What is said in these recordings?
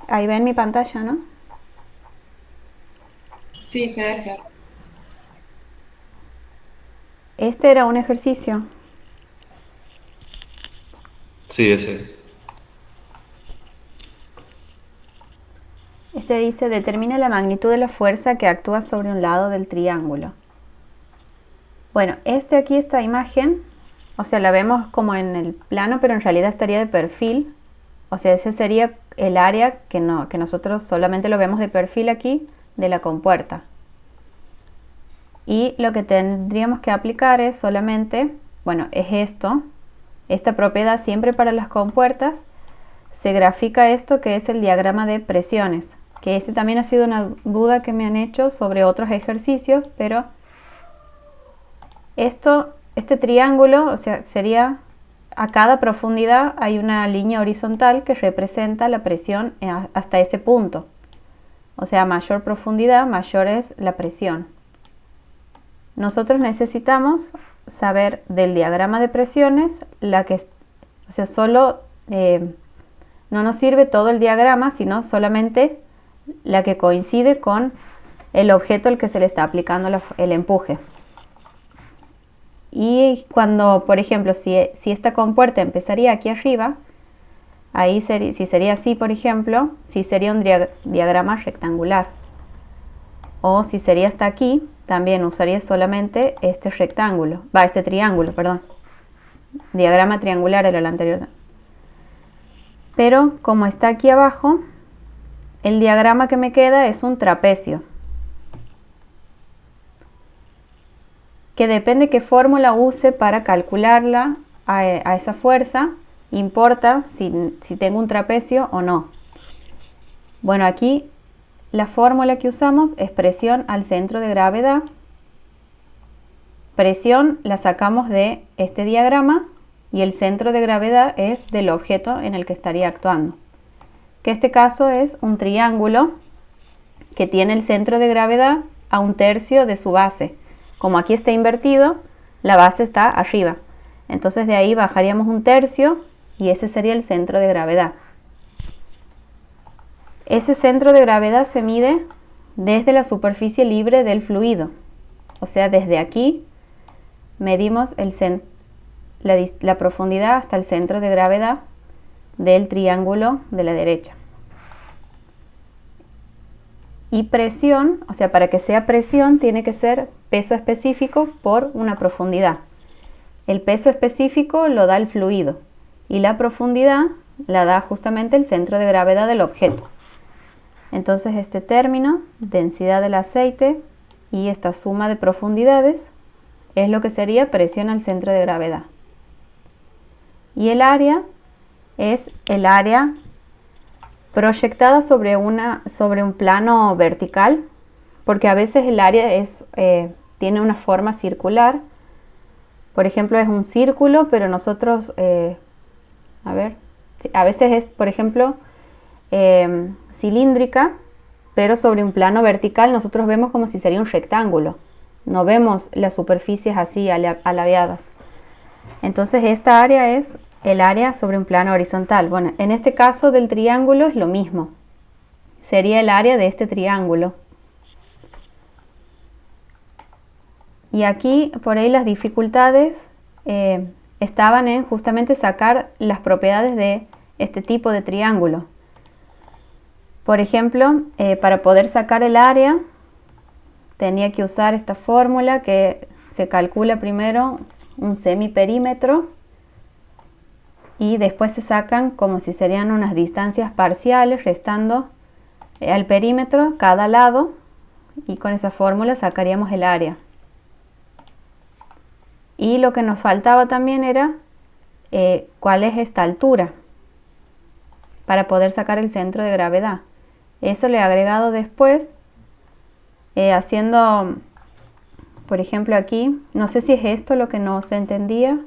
Ahí ven mi pantalla, ¿no? Sí, se ve, Flor. Este era un ejercicio. Sí, ese. Este dice, determina la magnitud de la fuerza que actúa sobre un lado del triángulo. Bueno, esta imagen, o sea, la vemos como en el plano, pero en realidad estaría de perfil. O sea, ese sería el área que nosotros solamente lo vemos de perfil aquí, de la compuerta. Y lo que tendríamos que aplicar es solamente, bueno, es esto, esta propiedad siempre para las compuertas, se grafica esto que es el diagrama de presiones, que ese también ha sido una duda que me han hecho sobre otros ejercicios, pero este triángulo, o sea, sería a cada profundidad hay una línea horizontal que representa la presión hasta ese punto. O sea, a mayor profundidad, mayor es la presión. Nosotros necesitamos saber del diagrama de presiones o sea, solo no nos sirve todo el diagrama, sino solamente la que coincide con el objeto al que se le está aplicando el empuje. Y cuando, por ejemplo, si esta compuerta empezaría aquí arriba, ahí si sería así, por ejemplo, si sería un diagrama rectangular. O si sería hasta aquí, también usaría solamente este rectángulo, este triángulo, perdón. Diagrama triangular era el anterior. Pero como está aquí abajo, el diagrama que me queda es un trapecio. Que depende qué fórmula use para calcularla a esa fuerza, importa si tengo un trapecio o no. Bueno, aquí la fórmula que usamos es presión al centro de gravedad. Presión la sacamos de este diagrama y el centro de gravedad es del objeto en el que estaría actuando. Que este caso es un triángulo que tiene el centro de gravedad a 1/3 de su base. Como aquí está invertido, la base está arriba. Entonces de ahí bajaríamos 1/3 y ese sería el centro de gravedad. Ese centro de gravedad se mide desde la superficie libre del fluido. O sea, desde aquí medimos la profundidad hasta el centro de gravedad del triángulo de la derecha. Y presión, o sea, para que sea presión tiene que ser peso específico por una profundidad. El peso específico lo da el fluido y la profundidad la da justamente el centro de gravedad del objeto. Entonces este término, densidad del aceite, y esta suma de profundidades es lo que sería presión al centro de gravedad. Y el área es el área proyectada sobre un plano vertical, porque a veces el área tiene una forma circular. Por ejemplo, es un círculo, pero nosotros, a veces es, por ejemplo, cilíndrica, pero sobre un plano vertical nosotros vemos como si sería un rectángulo. No vemos las superficies así alabeadas. Entonces esta área es el área sobre un plano horizontal. Bueno, en este caso del triángulo es lo mismo. Sería el área de este triángulo. Y aquí por ahí las dificultades estaban en justamente sacar las propiedades de este tipo de triángulo. Por ejemplo, para poder sacar el área tenía que usar esta fórmula que se calcula primero un semiperímetro y después se sacan como si serían unas distancias parciales restando al perímetro cada lado, y con esa fórmula sacaríamos el área. Y lo que nos faltaba también era cuál es esta altura para poder sacar el centro de gravedad. Eso le he agregado después haciendo, por ejemplo aquí, no sé si es esto lo que no se entendía.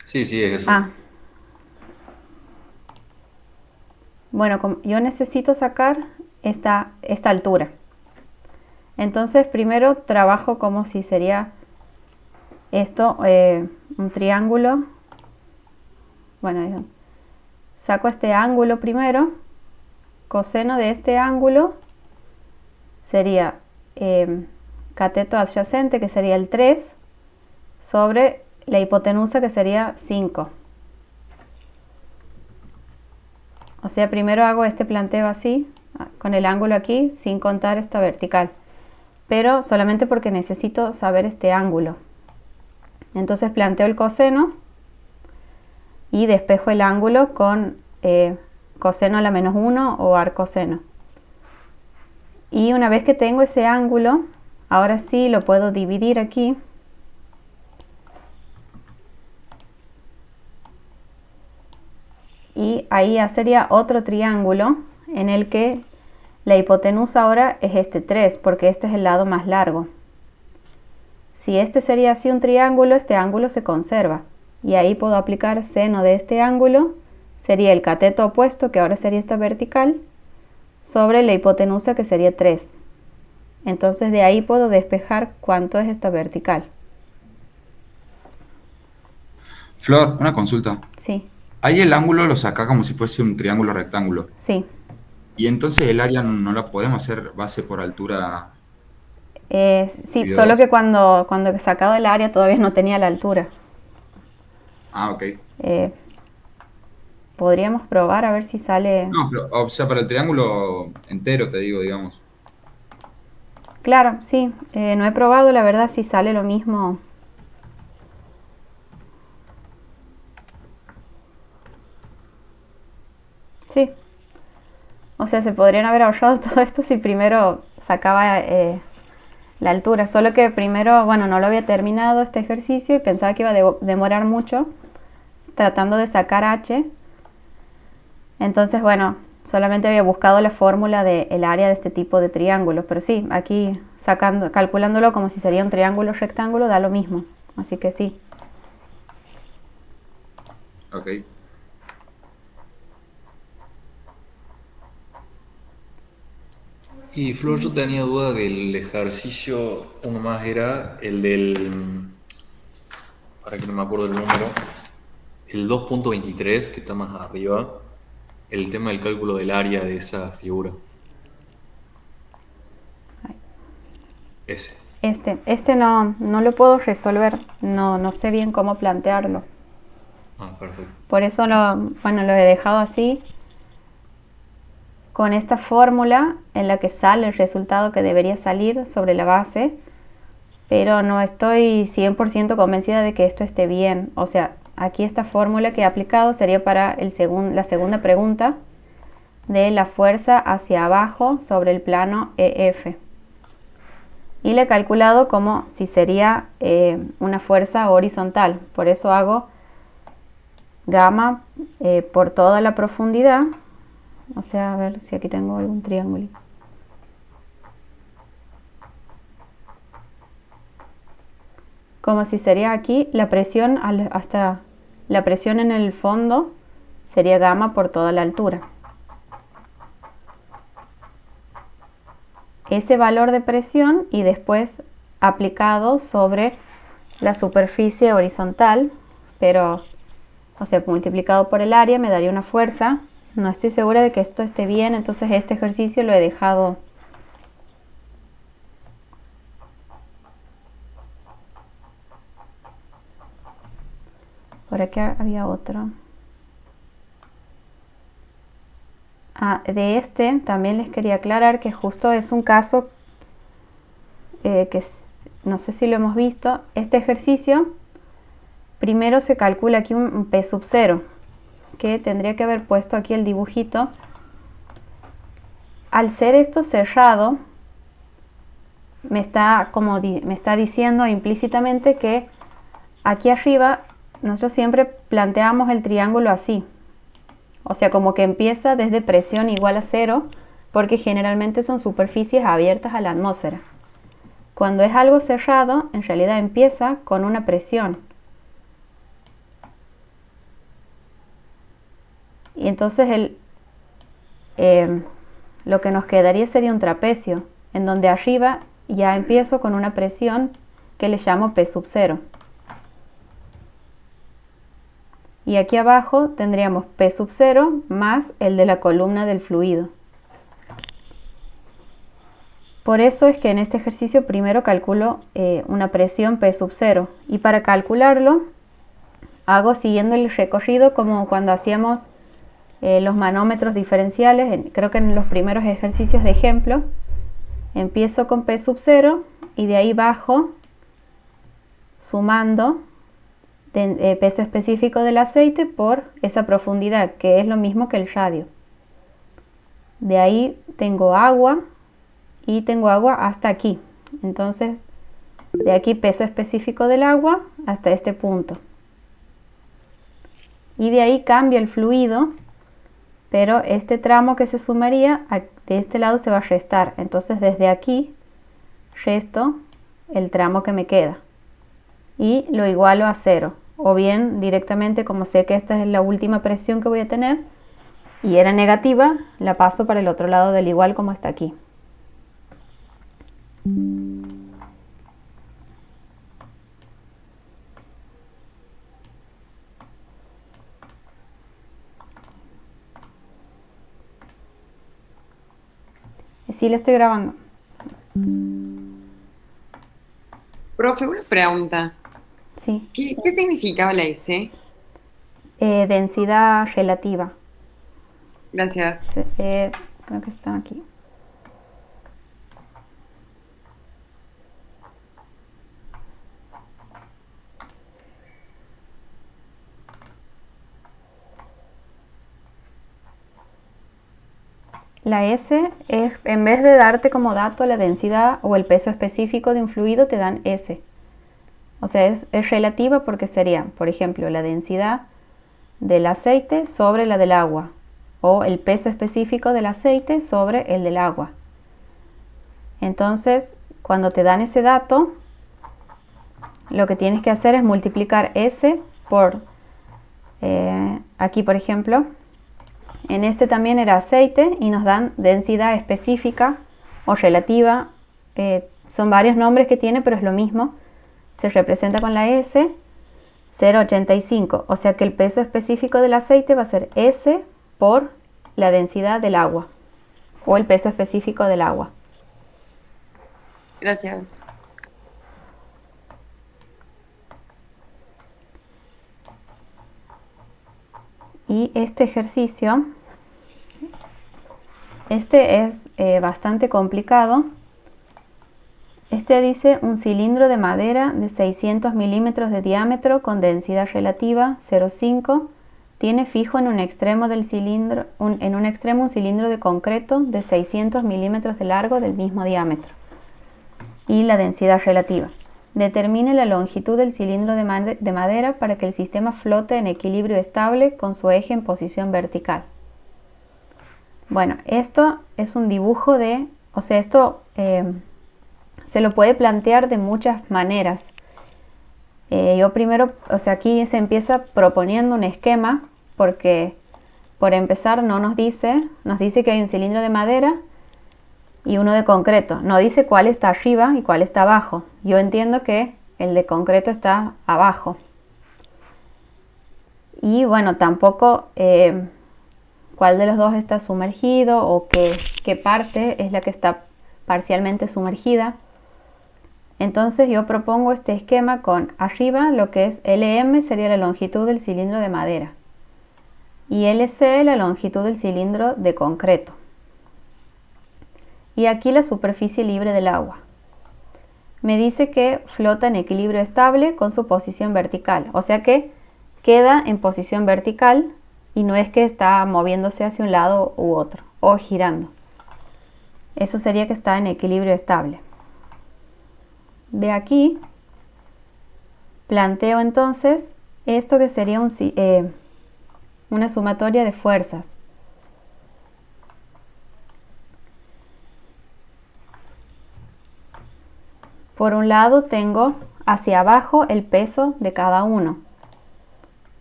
Sí, sí, es eso. Ah, Bueno, yo necesito sacar esta altura. Entonces primero trabajo como si sería esto un triángulo. Bueno, saco este ángulo primero. Coseno de este ángulo sería cateto adyacente, que sería el 3, sobre la hipotenusa, que sería 5. O sea, primero hago este planteo así, con el ángulo aquí, sin contar esta vertical. Pero solamente porque necesito saber este ángulo. Entonces planteo el coseno y despejo el ángulo con coseno a la menos 1 o arcoseno. Y una vez que tengo ese ángulo, ahora sí lo puedo dividir aquí. Y ahí ya sería otro triángulo en el que la hipotenusa ahora es este 3, porque este es el lado más largo. Si este sería así un triángulo, este ángulo se conserva. Y ahí puedo aplicar seno de este ángulo, sería el cateto opuesto, que ahora sería esta vertical, sobre la hipotenusa, que sería 3. Entonces de ahí puedo despejar cuánto es esta vertical. Flor, una consulta. Sí, Ahí el ángulo lo saca como si fuese un triángulo rectángulo. sí. Y entonces el área no la podemos hacer base por altura Sí, dividido solo 2. que cuando he sacado el área todavía no tenía la altura. Ah, ok. Eh, Podríamos probar a ver si sale. No, pero, o sea, para el triángulo entero te digo, digamos. Claro, sí. No he probado, la verdad, si sale lo mismo. Sí. O sea, se podrían haber ahorrado todo esto si primero sacaba la altura. Solo que primero, bueno, no lo había terminado este ejercicio y pensaba que iba a demorar mucho tratando de sacar h. Entonces, bueno, solamente había buscado la fórmula del área de este tipo de triángulos. Pero sí, aquí calculándolo como si sería un triángulo rectángulo, da lo mismo. Así que sí. Ok. Y Flor, yo tenía duda del ejercicio, uno más era el del, para que no me acuerdo el número, el 2.23, que está más arriba, el tema del cálculo del área de esa figura. Ese. Este no lo puedo resolver. No sé bien cómo plantearlo. Ah, perfecto. Por eso bueno, lo he dejado así, con esta fórmula en la que sale el resultado que debería salir sobre la base, pero no estoy 100% convencida de que esto esté bien. O sea, aquí esta fórmula que he aplicado sería para la segunda pregunta de la fuerza hacia abajo sobre el plano EF. Y le he calculado como si sería una fuerza horizontal. Por eso hago gamma por toda la profundidad. O sea, a ver si aquí tengo algún triángulo. Como si sería aquí la presión hasta la presión en el fondo sería gamma por toda la altura. Ese valor de presión y después aplicado sobre la superficie horizontal, pero, o sea, multiplicado por el área me daría una fuerza. No estoy segura de que esto esté bien, entonces este ejercicio lo he dejado. Por aquí había otro. De este también les quería aclarar que justo es un caso no sé si lo hemos visto. Este ejercicio, primero se calcula aquí un P sub 0, que tendría que haber puesto aquí el dibujito. Al ser esto cerrado, me está diciendo implícitamente que aquí arriba nosotros siempre planteamos el triángulo así. O sea, como que empieza desde presión igual a 0, porque generalmente son superficies abiertas a la atmósfera. Cuando es algo cerrado, en realidad empieza con una presión. Y entonces lo que nos quedaría sería un trapecio, en donde arriba ya empiezo con una presión que le llamo P sub 0. Y aquí abajo tendríamos P sub 0 más el de la columna del fluido. Por eso es que en este ejercicio primero calculo una presión P sub 0. Y para calcularlo hago siguiendo el recorrido como cuando hacíamos los manómetros diferenciales. Creo que en los primeros ejercicios de ejemplo empiezo con P sub 0 y de ahí bajo sumando peso específico del aceite por esa profundidad, que es lo mismo que el radio. De ahí tengo agua y tengo agua hasta aquí. Entonces, de aquí peso específico del agua hasta este punto. Y de ahí cambia el fluido, pero este tramo que se sumaría de este lado se va a restar. Entonces, desde aquí resto el tramo que me queda y lo igualo a 0. O bien directamente, como sé que esta es la última presión que voy a tener y era negativa, la paso para el otro lado del igual como está aquí. Sí, lo estoy grabando. Profe, una pregunta. Sí. ¿Qué significaba la S? Densidad relativa. Gracias. Creo que está aquí. La S es, en vez de darte como dato la densidad o el peso específico de un fluido, te dan S. O sea, es relativa porque sería, por ejemplo, la densidad del aceite sobre la del agua, o el peso específico del aceite sobre el del agua. Entonces, cuando te dan ese dato, lo que tienes que hacer es multiplicar S por, aquí por ejemplo, en este también era aceite y nos dan densidad específica o relativa. Son varios nombres que tiene, pero es lo mismo. Se representa con la S, 0,85. O sea que el peso específico del aceite va a ser S por la densidad del agua o el peso específico del agua. Gracias. Y este ejercicio, este es bastante complicado. Este dice un cilindro de madera de 600 milímetros de diámetro con densidad relativa 0,5 tiene fijo en un extremo del cilindro, un cilindro de concreto de 600 milímetros de largo del mismo diámetro y la densidad relativa. Determine la longitud del cilindro de madera para que el sistema flote en equilibrio estable con su eje en posición vertical. Bueno, esto es un dibujo de, o sea, esto se lo puede plantear de muchas maneras. Yo primero, o sea, aquí se empieza proponiendo un esquema porque por empezar no nos dice que hay un cilindro de madera y uno de concreto. No dice cuál está arriba y cuál está abajo. Yo entiendo que el de concreto está abajo. Y bueno, tampoco cuál de los dos está sumergido o qué parte es la que está parcialmente sumergida. Entonces yo propongo este esquema con arriba lo que es LM sería la longitud del cilindro de madera y LC la longitud del cilindro de concreto. Y aquí la superficie libre del agua. Me dice que flota en equilibrio estable con su posición vertical. O sea que queda en posición vertical y no es que está moviéndose hacia un lado u otro o girando. Eso sería que está en equilibrio estable. De aquí planteo entonces esto que sería una sumatoria de fuerzas. Por un lado tengo hacia abajo el peso de cada uno.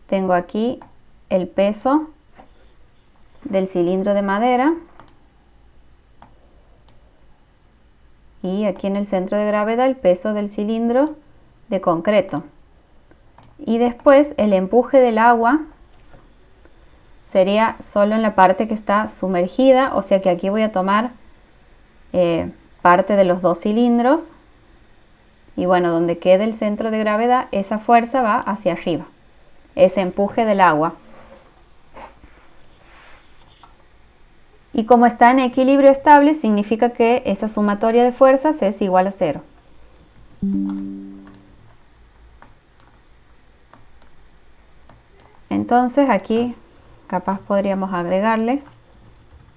Tengo aquí el peso del cilindro de madera y aquí en el centro de gravedad el peso del cilindro de concreto. Y después el empuje del agua sería solo en la parte que está sumergida, o sea que aquí voy a tomar parte de los dos cilindros y bueno, donde quede el centro de gravedad, esa fuerza va hacia arriba, ese empuje del agua. Y como está en equilibrio estable, significa que esa sumatoria de fuerzas es igual a 0. Entonces aquí capaz podríamos agregarle,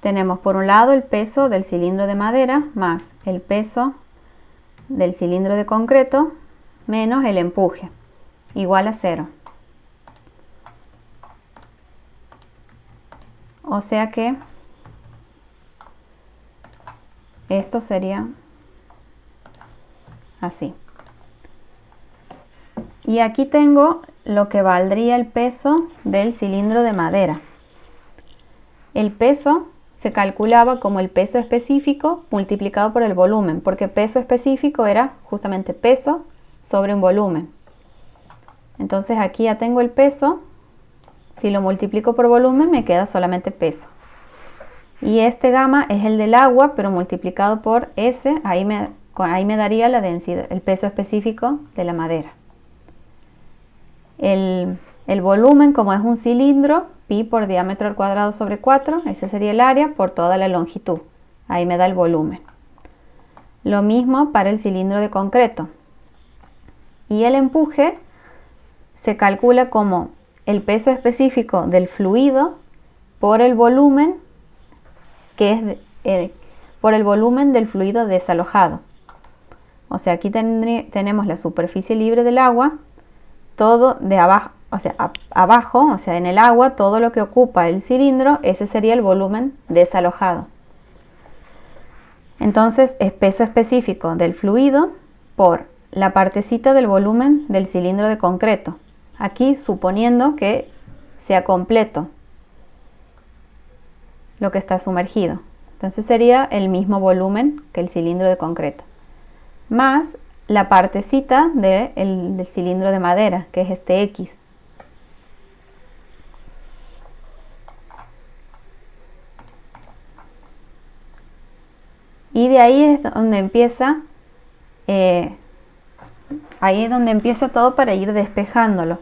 tenemos por un lado el peso del cilindro de madera más el peso del cilindro de concreto menos el empuje, igual a 0. O sea que esto sería así. Y aquí tengo lo que valdría el peso del cilindro de madera. El peso se calculaba como el peso específico multiplicado por el volumen, porque peso específico era justamente peso sobre un volumen. Entonces aquí ya tengo el peso, si lo multiplico por volumen me queda solamente peso. Y este gamma es el del agua, pero multiplicado por S, ahí me daría la densidad, el peso específico de la madera. El volumen, como es un cilindro, pi por diámetro al cuadrado sobre 4, ese sería el área por toda la longitud. Ahí me da el volumen. Lo mismo para el cilindro de concreto. Y el empuje se calcula como el peso específico del fluido por el volumen, por el volumen del fluido desalojado. O sea, aquí tenemos la superficie libre del agua, todo de abajo, abajo, o sea, en el agua, todo lo que ocupa el cilindro, ese sería el volumen desalojado. Entonces, es peso específico del fluido por la partecita del volumen del cilindro de concreto. Aquí suponiendo que sea completo lo que está sumergido. Entonces sería el mismo volumen que el cilindro de concreto. Más la partecita del cilindro de madera, que es este X. Y de ahí es donde empieza todo para ir despejándolo.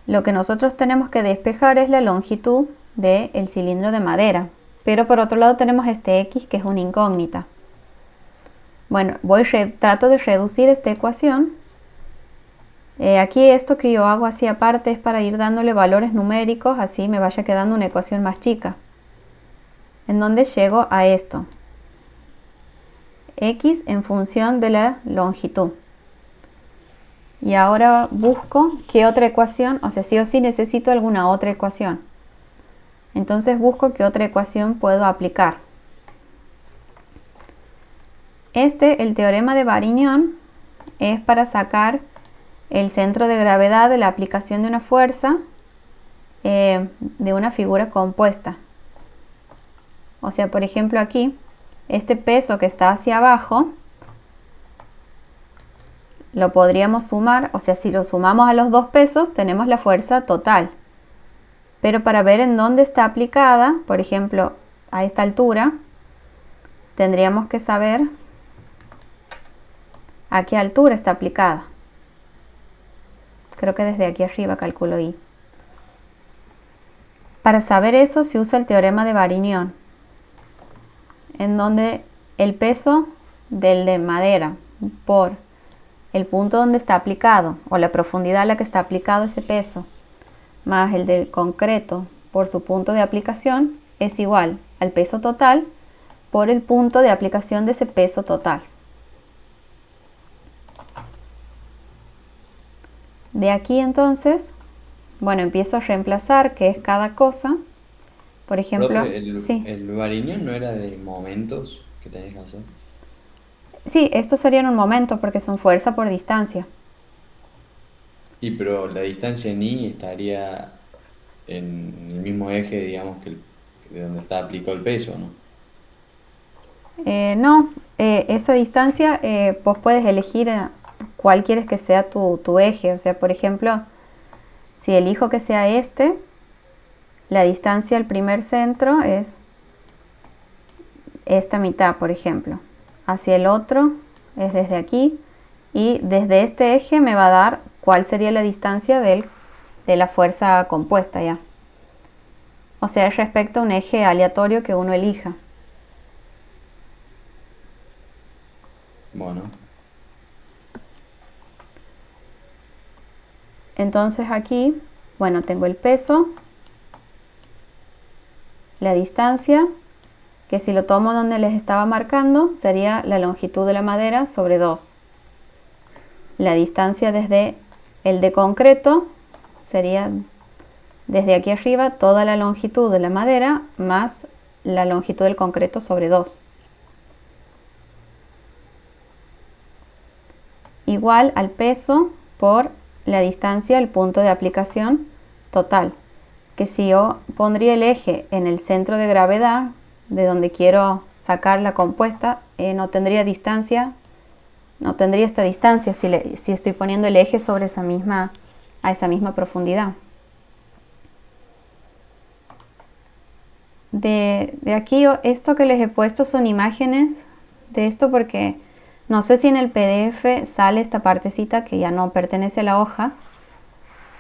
Lo que nosotros tenemos que despejar es la longitud del cilindro de madera, pero por otro lado tenemos este X que es una incógnita. Bueno, trato de reducir esta ecuación. Aquí esto que yo hago así aparte es para ir dándole valores numéricos, así me vaya quedando una ecuación más chica, en donde llego a esto. X en función de la longitud. Y ahora busco qué otra ecuación, o sea, sí o sí necesito alguna otra ecuación. Entonces busco qué otra ecuación puedo aplicar. El teorema de Varignon, es para sacar el centro de gravedad de la aplicación de una fuerza de una figura compuesta. O sea, por ejemplo aquí, este peso que está hacia abajo, lo podríamos sumar, o sea, si lo sumamos a los dos pesos, tenemos la fuerza total. Pero para ver en dónde está aplicada, por ejemplo, a esta altura, tendríamos que saber a qué altura está aplicada. Creo que desde aquí arriba calculo I. Para saber eso se usa el teorema de Varignon, en donde el peso del de madera por el punto donde está aplicado, o la profundidad a la que está aplicado ese peso, más el del concreto por su punto de aplicación, es igual al peso total por el punto de aplicación de ese peso total. De aquí entonces, bueno, empiezo a reemplazar qué es cada cosa. Por ejemplo, Profe, sí. el Varignón no era de momentos que tenés que hacer. Sí, esto sería en un momento porque son fuerza por distancia. Y pero la distancia en I estaría en el mismo eje, digamos, de donde está aplicado el peso, ¿no? No, esa distancia vos puedes elegir cuál quieres que sea tu eje. O sea, por ejemplo, si elijo que sea este, la distancia al primer centro es esta mitad, por ejemplo. Hacia el otro es desde aquí, y desde este eje me va a dar cuál sería la distancia de la fuerza compuesta ya. O sea, es respecto a un eje aleatorio que uno elija. Bueno, Entonces aquí, bueno, tengo el peso, la distancia, que si lo tomo donde les estaba marcando, sería la longitud de la madera sobre 2. La distancia desde el de concreto sería desde aquí arriba toda la longitud de la madera más la longitud del concreto sobre 2. Igual al peso por la distancia al punto de aplicación total. Que si yo pondría el eje en el centro de gravedad, de donde quiero sacar la compuesta, no tendría distancia, no tendría esta distancia si estoy poniendo el eje sobre a esa misma profundidad. De aquí, esto que les he puesto son imágenes de esto porque no sé si en el PDF sale esta partecita que ya no pertenece a la hoja,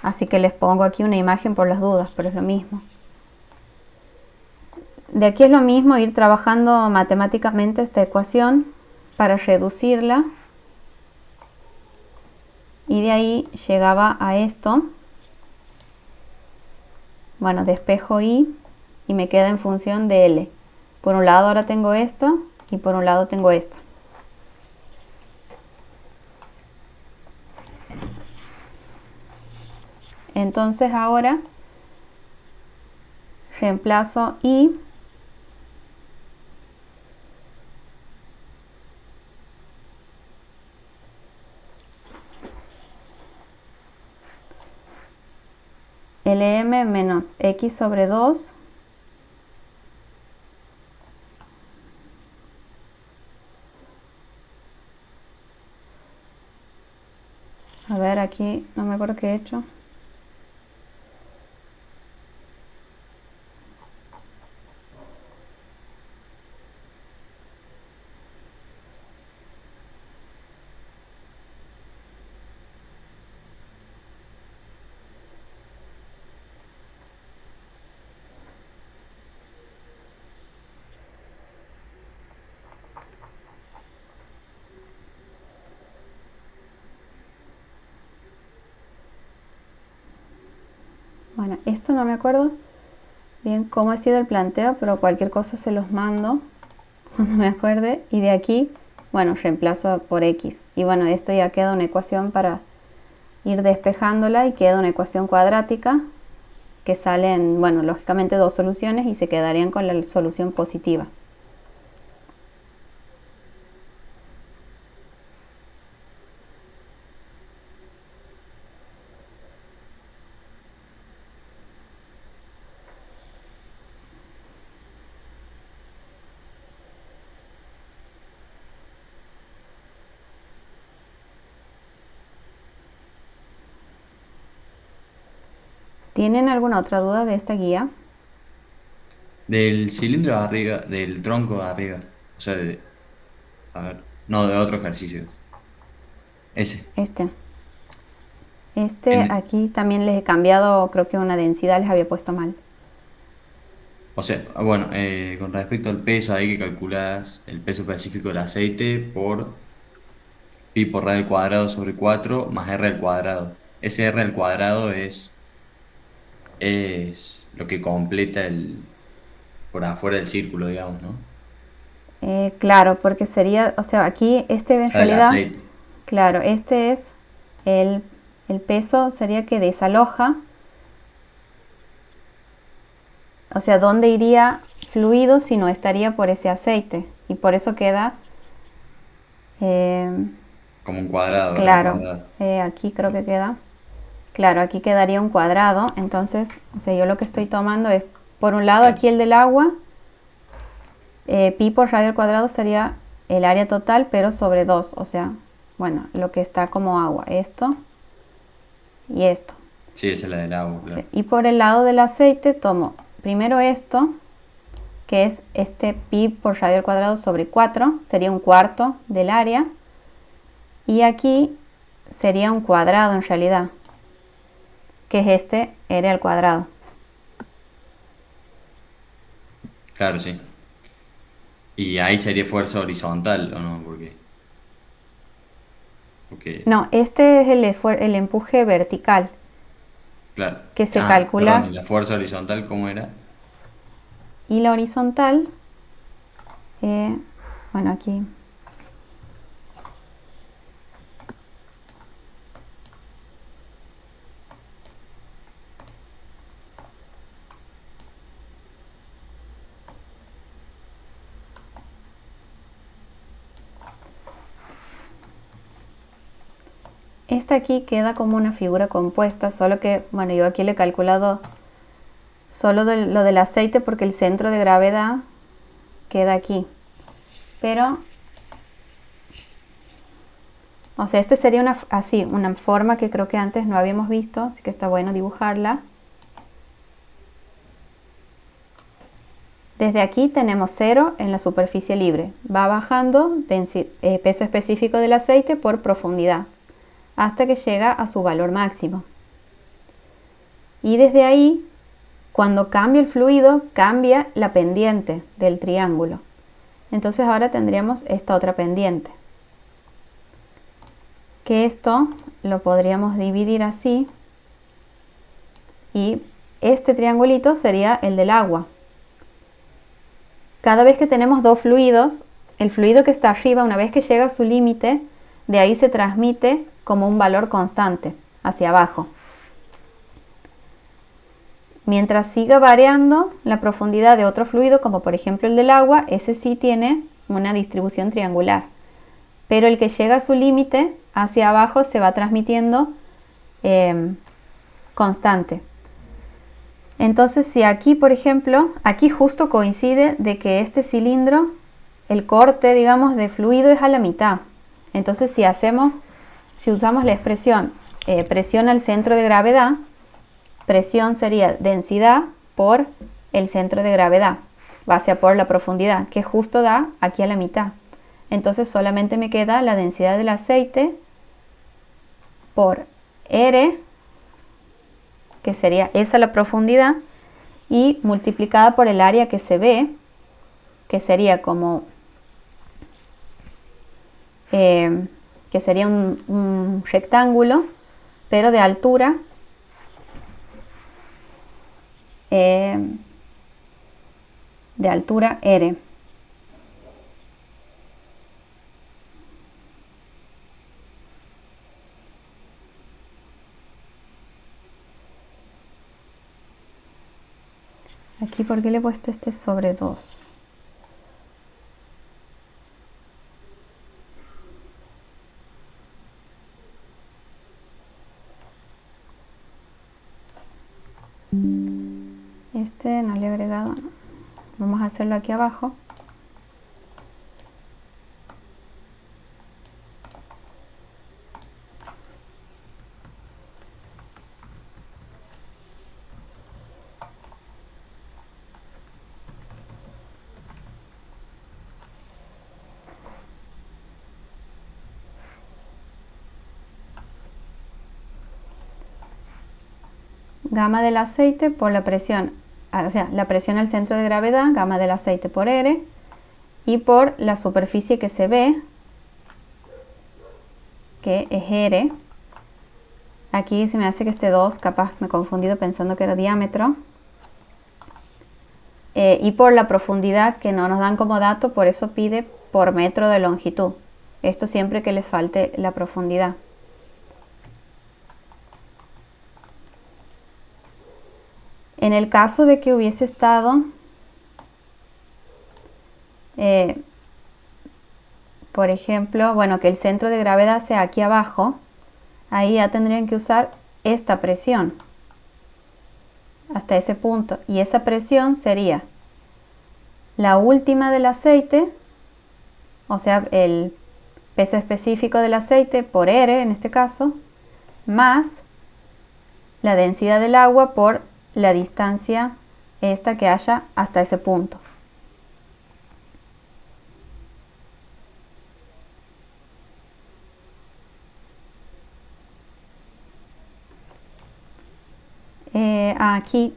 así que les pongo aquí una imagen por las dudas, pero es lo mismo. De aquí es lo mismo ir trabajando matemáticamente esta ecuación para reducirla, y de ahí llegaba a esto. Bueno, despejo y me queda en función de L. Por un lado ahora tengo esto y por un lado tengo esto. Entonces ahora reemplazo I LM menos X sobre 2 a ver, aquí no me acuerdo qué he hecho. Bueno, esto no me acuerdo bien cómo ha sido el planteo, pero cualquier cosa se los mando cuando me acuerde. Y de aquí, bueno, reemplazo por X. Y bueno, esto ya queda una ecuación para ir despejándola, y queda una ecuación cuadrática que salen, bueno, lógicamente dos soluciones y se quedarían con la solución positiva. ¿Tienen alguna otra duda de esta guía? del cilindro de arriba, del tronco de arriba, o sea, a ver, no, de otro ejercicio. Ese. Este En- aquí también les he cambiado, creo que una densidad les había puesto mal. o sea, bueno, con respecto al peso, hay que calcular el peso específico del aceite por pi por radio al cuadrado sobre 4 más r al cuadrado. Ese r al cuadrado es lo que completa por afuera del círculo, digamos, ¿no? Claro, porque sería, o sea, aquí este O en sea, del realidad, aceite. claro, este es el peso, sería que desaloja, o sea, ¿dónde iría fluido si no estaría por ese aceite? Y por eso queda, eh, Como un cuadrado, r al claro, cuadrado. aquí creo que queda, claro, aquí quedaría un cuadrado. Entonces, o sea, yo lo que estoy tomando es, por un lado Claro. aquí el del agua, pi por radio al cuadrado sería el área total, pero sobre 2, o sea, bueno, lo que está como agua, esto y esto. Sí, esa es la del agua, claro. Y por el lado del aceite tomo primero esto, que es este pi por radio al cuadrado sobre 4, sería un cuarto del área, y aquí sería un cuadrado en realidad, que es este r al cuadrado. Claro, sí. Y ahí sería fuerza horizontal, ¿o no? Porque, No, este es el empuje vertical, claro. que se Perdón, calcula, ¿y la fuerza horizontal cómo era? y la horizontal, bueno, aquí, esta aquí queda como una figura compuesta, solo que, bueno, yo aquí le he calculado solo lo del aceite porque el centro de gravedad queda aquí. Pero, o sea, este sería una forma que creo que antes no habíamos visto, así que está bueno dibujarla. Desde aquí tenemos 0 en la superficie libre. Va bajando peso específico del aceite por profundidad, hasta que llega a su valor máximo. Y desde ahí, cuando cambia el fluido, cambia la pendiente del triángulo. Entonces ahora tendríamos esta otra pendiente. Que esto lo podríamos dividir así. Y este triangulito sería el del agua. Cada vez que tenemos dos fluidos, el fluido que está arriba, una vez que llega a su límite, de ahí se transmite como un valor constante hacia abajo. Mientras siga variando la profundidad de otro fluido, como por ejemplo el del agua, ese sí tiene una distribución triangular. Pero el que llega a su límite, hacia abajo se va transmitiendo constante. Entonces, si aquí, por ejemplo, aquí justo coincide de que este cilindro, el corte, digamos, de fluido es a la mitad. Entonces, si usamos la expresión presión al centro de gravedad, presión sería densidad por el centro de gravedad, base por la profundidad, que justo da aquí a la mitad. Entonces, solamente me queda la densidad del aceite por R, que sería esa la profundidad, y multiplicada por el área que se ve, que sería como que sería un rectángulo, pero de altura R. Aquí, ¿por qué le he puesto este sobre 2? Este no le he agregado. Vamos a hacerlo aquí abajo. Gamma del aceite por la presión, o sea, la presión al centro de gravedad, gamma del aceite por R, y por la superficie que se ve, que es R. Aquí se me hace que este 2, capaz me he confundido pensando que era diámetro. Y por la profundidad, que no nos dan como dato, por eso pide por metro de longitud. Esto siempre que le falte la profundidad. En el caso de que hubiese estado, por ejemplo, bueno, que el centro de gravedad sea aquí abajo, ahí ya tendrían que usar esta presión hasta ese punto. Y esa presión sería la última del aceite o sea, el peso específico del aceite por R en este caso, más la densidad del agua por la distancia esta que haya hasta ese punto. Aquí,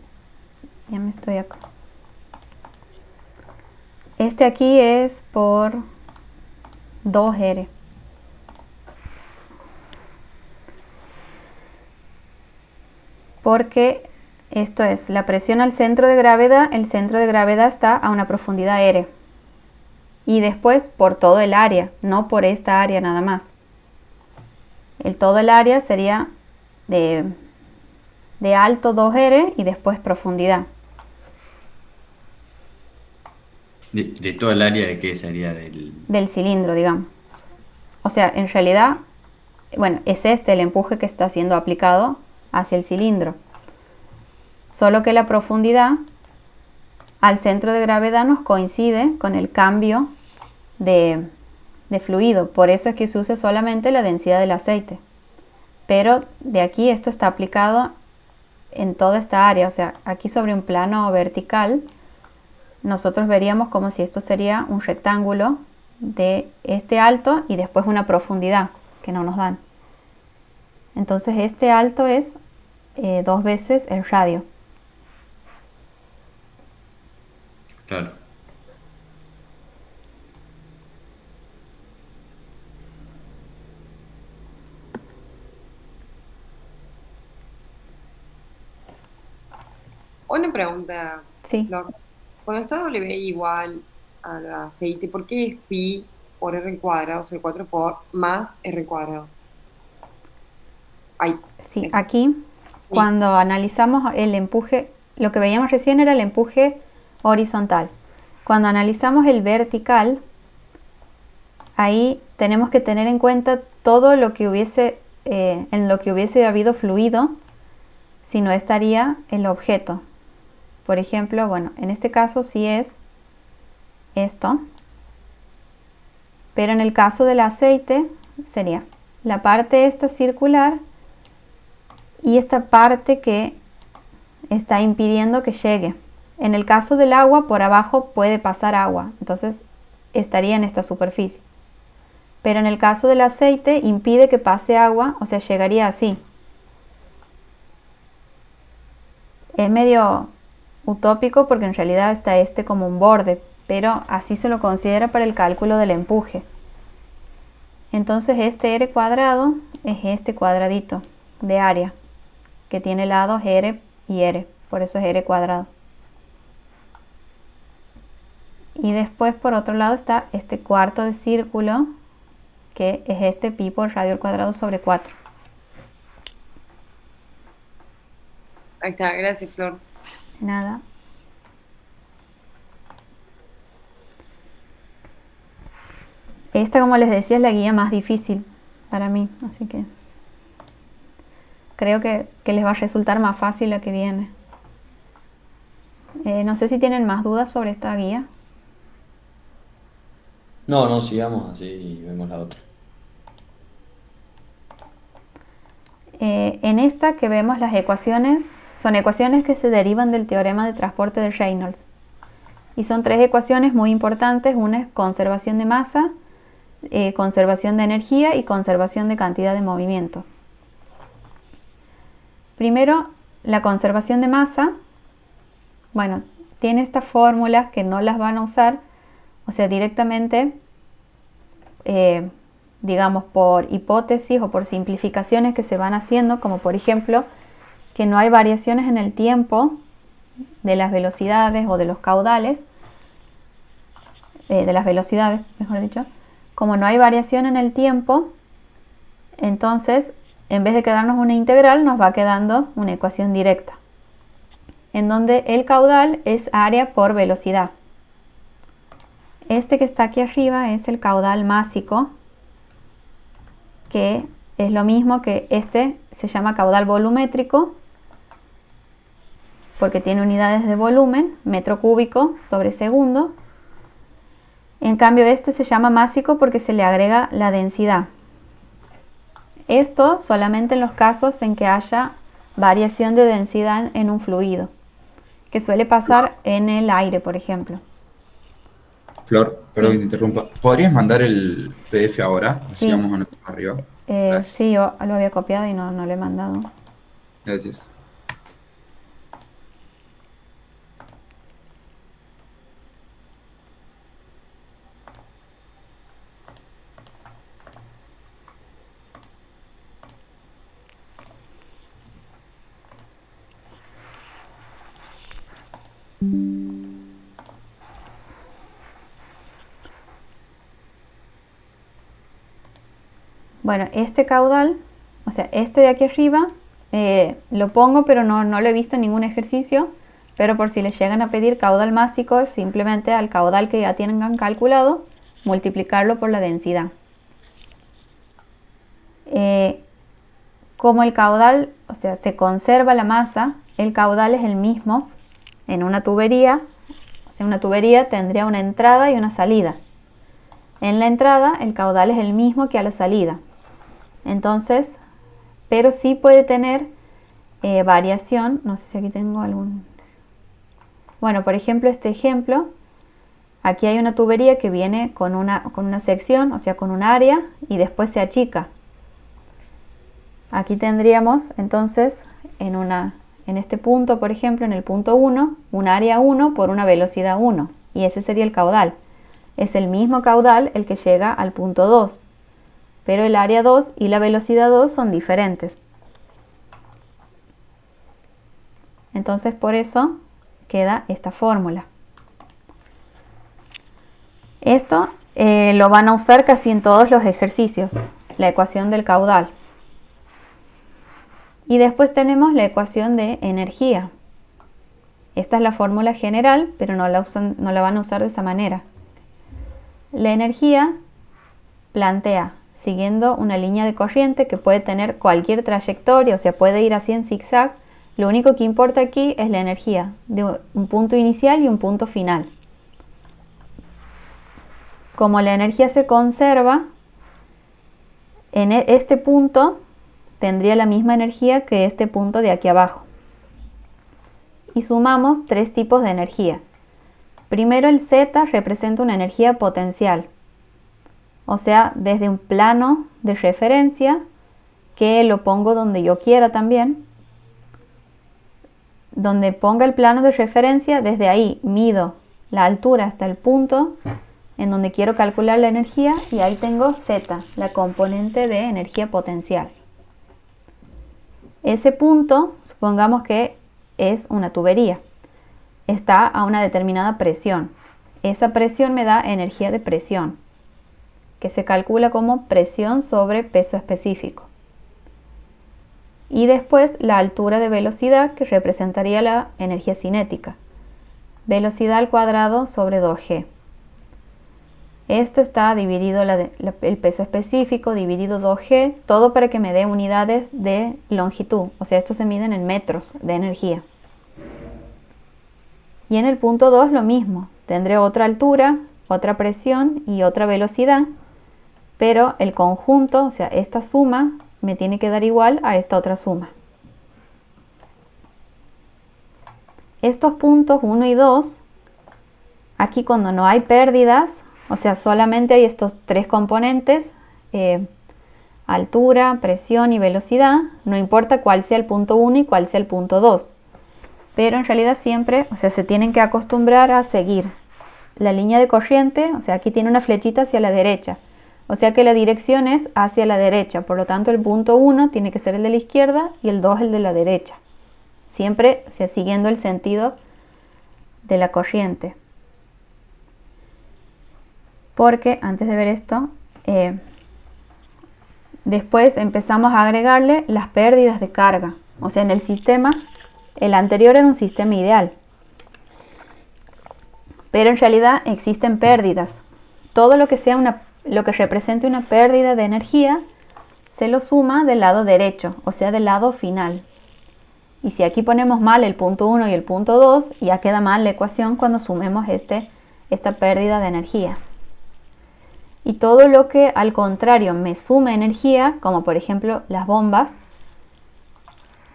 ya me estoy acá. Este aquí es por 2R. Porque esto es la presión al centro de gravedad. El centro de gravedad está a una profundidad R. Y después por todo el área, no por esta área nada más. Todo el área sería de alto 2R y después profundidad. ¿De todo el área de qué sería? Del cilindro, digamos. O sea, en realidad, bueno, es el empuje que está siendo aplicado hacia el cilindro. Solo que la profundidad al centro de gravedad nos coincide con el cambio de fluido. Por eso es que se usa solamente la densidad del aceite. Pero de aquí esto está aplicado en toda esta área. O sea, aquí sobre un plano vertical, nosotros veríamos como si esto sería un rectángulo de este alto y después una profundidad que no nos dan. Entonces este alto es 2 veces el radio. Claro. Una pregunta, Sí. Flor. Cuando está W igual al aceite, ¿por qué es pi por R cuadrado, o sea, 4 por más R cuadrado? Ay, Sí, eso. aquí Sí. cuando analizamos el empuje, lo que veíamos recién era el empuje horizontal. Cuando analizamos el vertical, ahí tenemos que tener en cuenta todo lo que hubiese, en lo que hubiese habido fluido, si no estaría el objeto. Por ejemplo, bueno, en este caso sí es esto, pero en el caso del aceite sería la parte esta circular y esta parte que está impidiendo que llegue. En el caso del agua, por abajo puede pasar agua, entonces estaría en esta superficie. Pero en el caso del aceite impide que pase agua, o sea, llegaría así. Es medio utópico porque en realidad está como un borde, pero así se lo considera para el cálculo del empuje. Entonces este R cuadrado es este cuadradito de área que tiene lados R y R, por eso es R cuadrado. Y después por otro lado está este cuarto de círculo que es este pi por radio al cuadrado sobre 4. Ahí está, gracias, Flor. Nada. Esta, como les decía, es la guía más difícil para mí, así que creo que les va a resultar más fácil la que viene. No sé si tienen más dudas sobre esta guía. No, sigamos así y vemos la otra. En esta que vemos las ecuaciones, son ecuaciones que se derivan del teorema de transporte de Reynolds. Y son 3 ecuaciones muy importantes. Una es conservación de masa, conservación de energía y conservación de cantidad de movimiento. Primero, la conservación de masa. Bueno, tiene estas fórmulas que no las van a usar, o sea, directamente, digamos, por hipótesis o por simplificaciones que se van haciendo, como por ejemplo, que no hay variaciones en el tiempo de las velocidades o de los caudales, de las velocidades, mejor dicho. Como no hay variación en el tiempo, entonces, en vez de quedarnos una integral, nos va quedando una ecuación directa, en donde el caudal es área por velocidad. Este que está aquí arriba es el caudal másico, que es lo mismo que este se llama caudal volumétrico, porque tiene unidades de volumen, metro cúbico sobre segundo. En cambio este se llama másico porque se le agrega la densidad. Esto solamente en los casos en que haya variación de densidad en un fluido, que suele pasar en el aire, por ejemplo. Flor, perdón Sí. que te interrumpa. ¿Podrías mandar el PDF ahora? Así Sí. vamos a notar arriba. Gracias. Sí, yo lo había copiado y no lo he mandado. Gracias. Bueno, este caudal, o sea, este de aquí arriba, lo pongo, pero no lo he visto en ningún ejercicio. Pero por si les llegan a pedir caudal másico, es simplemente al caudal que ya tengan calculado, multiplicarlo por la densidad. Como el caudal, o sea, se conserva la masa, el caudal es el mismo en una tubería. O sea, una tubería tendría una entrada y una salida. En la entrada el caudal es el mismo que a la salida. Entonces, pero sí puede tener variación. No sé si aquí tengo algún... Bueno, por ejemplo, este ejemplo, aquí hay una tubería que viene con una sección, o sea, con un área, y después se achica. Aquí tendríamos entonces en este punto, por ejemplo, en el punto 1, un área 1 por una velocidad 1, y ese sería el caudal. Es el mismo caudal el que llega al punto 2, pero el área 2 y la velocidad 2 son diferentes. Entonces por eso queda esta fórmula. Esto lo van a usar casi en todos los ejercicios, la ecuación del caudal. Y después tenemos la ecuación de energía. Esta es la fórmula general, pero no la van a usar de esa manera. La energía plantea, siguiendo una línea de corriente que puede tener cualquier trayectoria, o sea, puede ir así en zigzag. Lo único que importa aquí es la energía de un punto inicial y un punto final. Como la energía se conserva, en este punto tendría la misma energía que este punto de aquí abajo. Y sumamos tres tipos de energía. Primero, el Z representa una energía potencial, o sea, desde un plano de referencia, que lo pongo donde yo quiera también. Donde ponga el plano de referencia, desde ahí mido la altura hasta el punto en donde quiero calcular la energía, y ahí tengo Z, la componente de energía potencial. Ese punto, supongamos que es una tubería, está a una determinada presión. Esa presión me da energía de presión, que se calcula como presión sobre peso específico. Y después la altura de velocidad, que representaría la energía cinética. Velocidad al cuadrado sobre 2g. Esto está dividido, el peso específico dividido 2g, todo para que me dé unidades de longitud. O sea, esto se mide en metros de energía. Y en el punto 2 lo mismo. Tendré otra altura, otra presión y otra velocidad. Pero el conjunto, o sea, esta suma, me tiene que dar igual a esta otra suma. Estos puntos 1 y 2, aquí cuando no hay pérdidas, o sea, solamente hay estos tres componentes, altura, presión y velocidad, no importa cuál sea el punto 1 y cuál sea el punto 2. Pero en realidad siempre, o sea, se tienen que acostumbrar a seguir la línea de corriente, o sea, aquí tiene una flechita hacia la derecha. O sea que la dirección es hacia la derecha, por lo tanto el punto 1 tiene que ser el de la izquierda y el 2 el de la derecha. Siempre, o sea, siguiendo el sentido de la corriente. Porque antes de ver esto, después empezamos a agregarle las pérdidas de carga. O sea, en el sistema, el anterior era un sistema ideal. Pero en realidad existen pérdidas. Todo lo que sea lo que represente una pérdida de energía se lo suma del lado derecho, o sea, del lado final. Y si aquí ponemos mal el punto 1 y el punto 2, ya queda mal la ecuación cuando sumemos esta pérdida de energía. Y todo lo que al contrario me sume energía, como por ejemplo las bombas,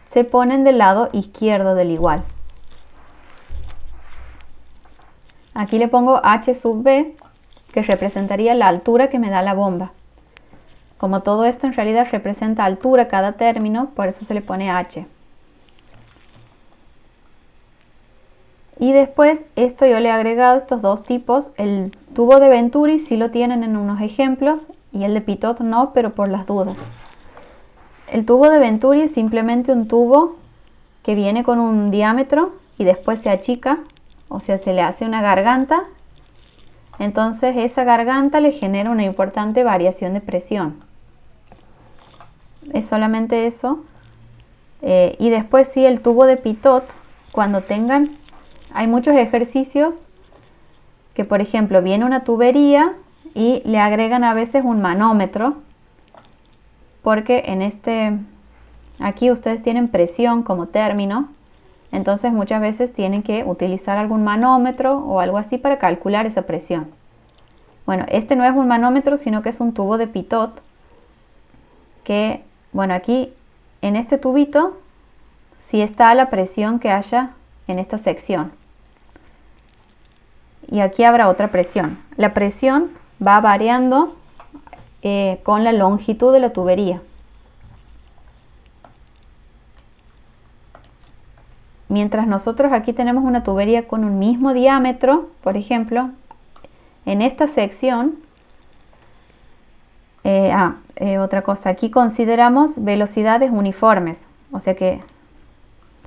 se ponen del lado izquierdo del igual. Aquí le pongo H sub B, que representaría la altura que me da la bomba. Como todo esto en realidad representa altura cada término, por eso se le pone H. Y después esto yo le he agregado estos dos tipos. El tubo de Venturi sí lo tienen en unos ejemplos y el de Pitot no, pero por las dudas. El tubo de Venturi es simplemente un tubo que viene con un diámetro y después se achica, o sea, se le hace una garganta. Entonces esa garganta le genera una importante variación de presión. Es solamente eso. Y después sí, el tubo de Pitot, cuando tengan, hay muchos ejercicios que por ejemplo viene una tubería y le agregan a veces un manómetro, porque aquí ustedes tienen presión como término, entonces muchas veces tienen que utilizar algún manómetro o algo así para calcular esa presión. Bueno, este no es un manómetro, sino que es un tubo de Pitot, que, bueno, aquí en este tubito sí está la presión que haya en esta sección. Y aquí habrá otra presión. La presión va variando con la longitud de la tubería. Mientras nosotros aquí tenemos una tubería con un mismo diámetro, por ejemplo, en esta sección, otra cosa, aquí consideramos velocidades uniformes, o sea que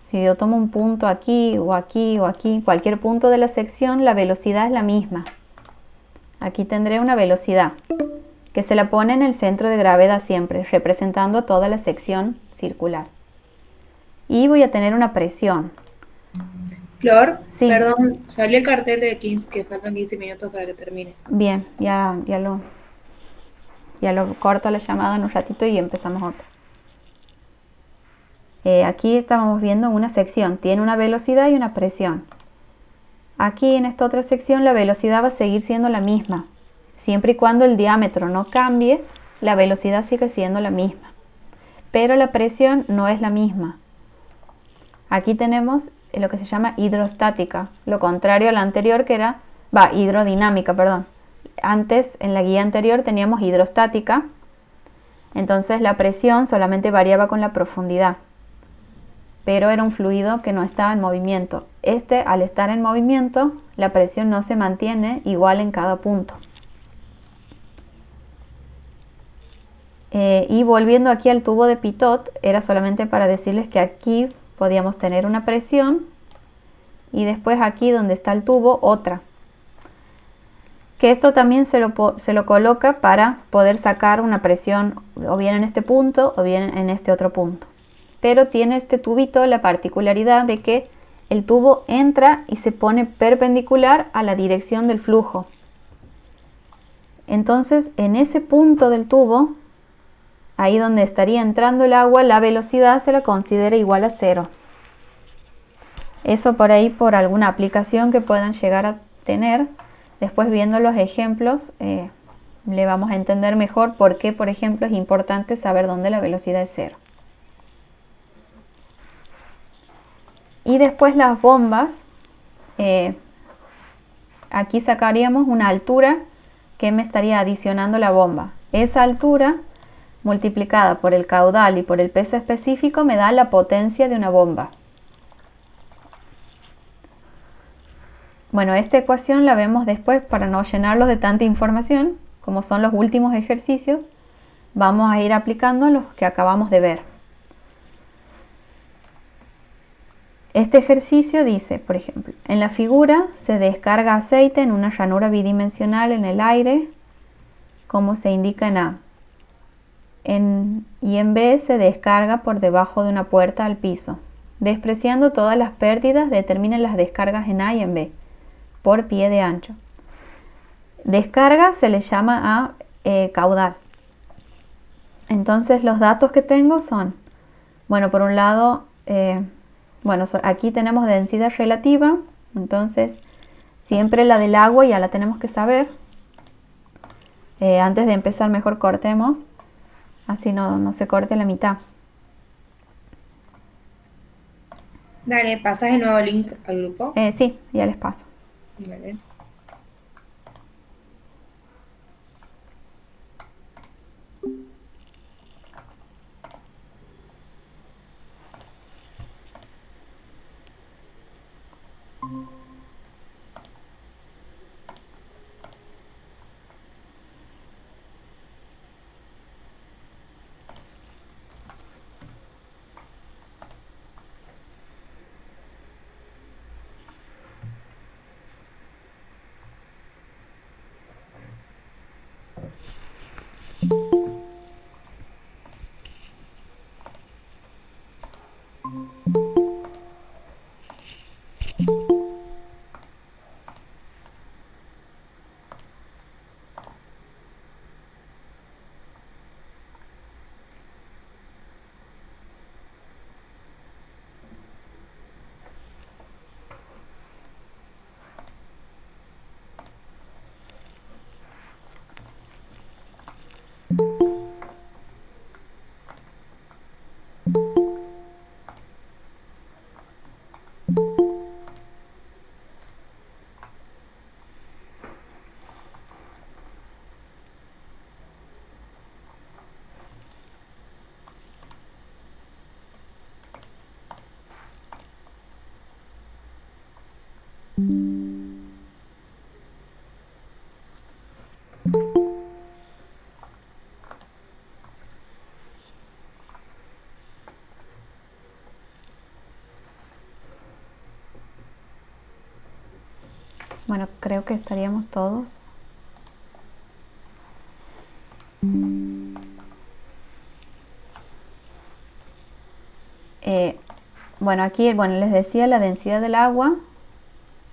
si yo tomo un punto aquí o aquí o aquí, cualquier punto de la sección, la velocidad es la misma. Aquí tendré una velocidad que se la pone en el centro de gravedad siempre, representando toda la sección circular. Y voy a tener una presión. Flor, Sí. perdón, salió el cartel de 15, que faltan 15 minutos para que termine. Bien, ya lo corto la llamada en un ratito y empezamos otra. Aquí estamos viendo una sección, tiene una velocidad y una presión. Aquí en esta otra sección la velocidad va a seguir siendo la misma. Siempre y cuando el diámetro no cambie, la velocidad sigue siendo la misma. Pero la presión no es la misma. Aquí tenemos lo que se llama hidrostática, lo contrario a la anterior que era, hidrodinámica, perdón. Antes, en la guía anterior teníamos hidrostática, entonces la presión solamente variaba con la profundidad, pero era un fluido que no estaba en movimiento. Al estar en movimiento, la presión no se mantiene igual en cada punto. Y volviendo aquí al tubo de Pitot, era solamente para decirles que aquí podíamos tener una presión y después aquí donde está el tubo otra. Que esto también se lo coloca para poder sacar una presión o bien en este punto o bien en este otro punto. Pero tiene este tubito la particularidad de que el tubo entra y se pone perpendicular a la dirección del flujo. Entonces en ese punto del tubo, ahí donde estaría entrando el agua, la velocidad se la considera igual a 0. Eso por ahí, por alguna aplicación que puedan llegar a tener. Después viendo los ejemplos, le vamos a entender mejor por qué, por ejemplo, es importante saber dónde la velocidad es 0. Y después las bombas, aquí sacaríamos una altura que me estaría adicionando la bomba. Esa altura multiplicada por el caudal y por el peso específico me da la potencia de una bomba. Bueno, esta ecuación la vemos después para no llenarlos de tanta información. Como son los últimos ejercicios, vamos a ir aplicando los que acabamos de ver. Este ejercicio dice, por ejemplo, en la figura se descarga aceite en una ranura bidimensional en el aire, como se indica en A. Y en B se descarga por debajo de una puerta al piso. Despreciando todas las pérdidas, determinen las descargas en A y en B, por pie de ancho. Descarga se le llama a caudal. Entonces los datos que tengo son, bueno, por un lado, aquí tenemos densidad relativa, entonces siempre la del agua ya la tenemos que saber. Antes de empezar mejor cortemos, así no se corte la mitad. Dale, ¿pasas el nuevo link al grupo? Sí, ya les paso. Dale. Bueno, creo que estaríamos todos. Bueno, aquí les decía la densidad del agua,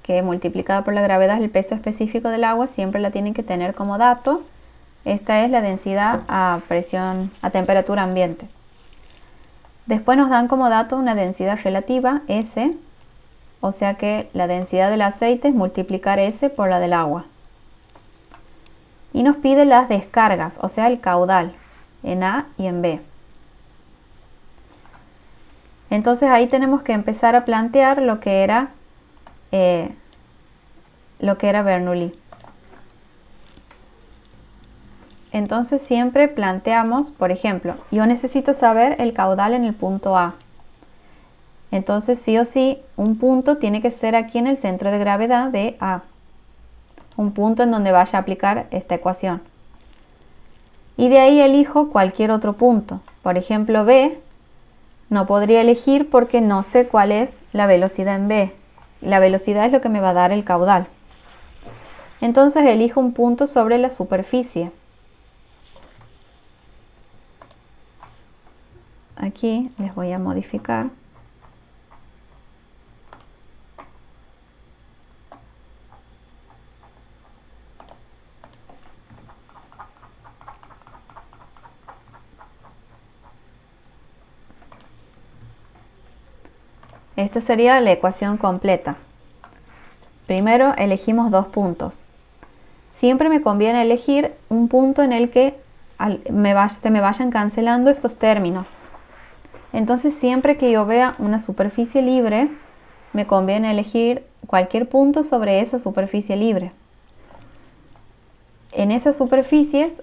que multiplicada por la gravedad es el peso específico del agua, siempre la tienen que tener como dato. Esta es la densidad a presión, a temperatura ambiente. Después nos dan como dato una densidad relativa, S, o sea que la densidad del aceite es multiplicar S por la del agua. Y nos pide las descargas, o sea el caudal, en A y en B. Entonces ahí tenemos que empezar a plantear lo que era Bernoulli. Entonces siempre planteamos, por ejemplo, yo necesito saber el caudal en el punto A. Entonces sí o sí, un punto tiene que ser aquí en el centro de gravedad de A. Un punto en donde vaya a aplicar esta ecuación. Y de ahí elijo cualquier otro punto. Por ejemplo, B. No podría elegir porque no sé cuál es la velocidad en B. La velocidad es lo que me va a dar el caudal. Entonces elijo un punto sobre la superficie. Aquí les voy a modificar. Esta sería la ecuación completa. Primero elegimos dos puntos. Siempre me conviene elegir un punto en el que se me vayan cancelando estos términos. Entonces siempre que yo vea una superficie libre, me conviene elegir cualquier punto sobre esa superficie libre. En esas superficies,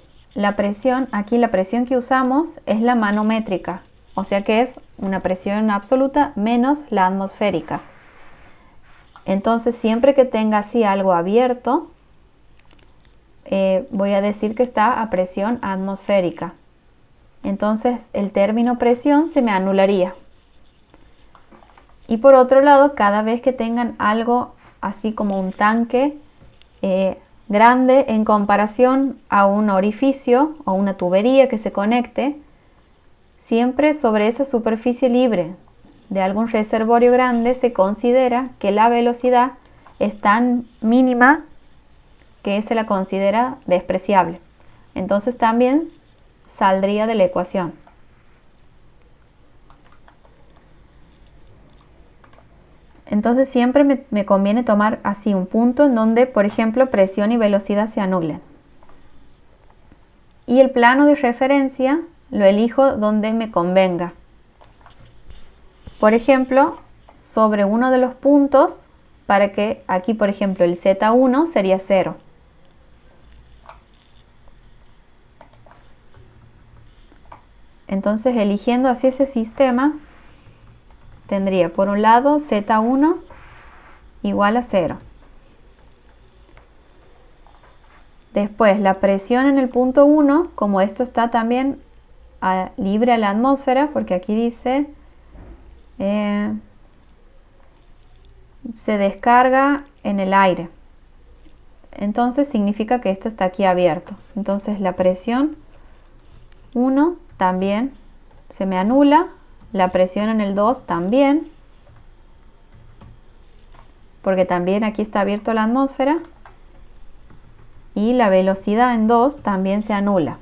aquí la presión que usamos es la manométrica, o sea que es una presión absoluta menos la atmosférica. Entonces siempre que tenga así algo abierto, voy a decir que está a presión atmosférica. Entonces el término presión se me anularía. Y por otro lado, cada vez que tengan algo así como un tanque grande en comparación a un orificio o una tubería que se conecte, siempre sobre esa superficie libre de algún reservorio grande se considera que la velocidad es tan mínima que se la considera despreciable. Entonces también saldría de la ecuación. Entonces siempre me conviene tomar así un punto en donde, por ejemplo, presión y velocidad se anulen. Y el plano de referencia lo elijo donde me convenga. Por ejemplo, sobre uno de los puntos, para que aquí, por ejemplo, el Z1 sería 0. Entonces, eligiendo así ese sistema, tendría por un lado Z1 igual a 0. Después, la presión en el punto 1, como esto está también libre a la atmósfera, porque aquí dice se descarga en el aire. Entonces significa que esto está aquí abierto. Entonces la presión 1 también se me anula, la presión en el 2 también, porque también aquí está abierto la atmósfera, y la velocidad en 2 también se anula.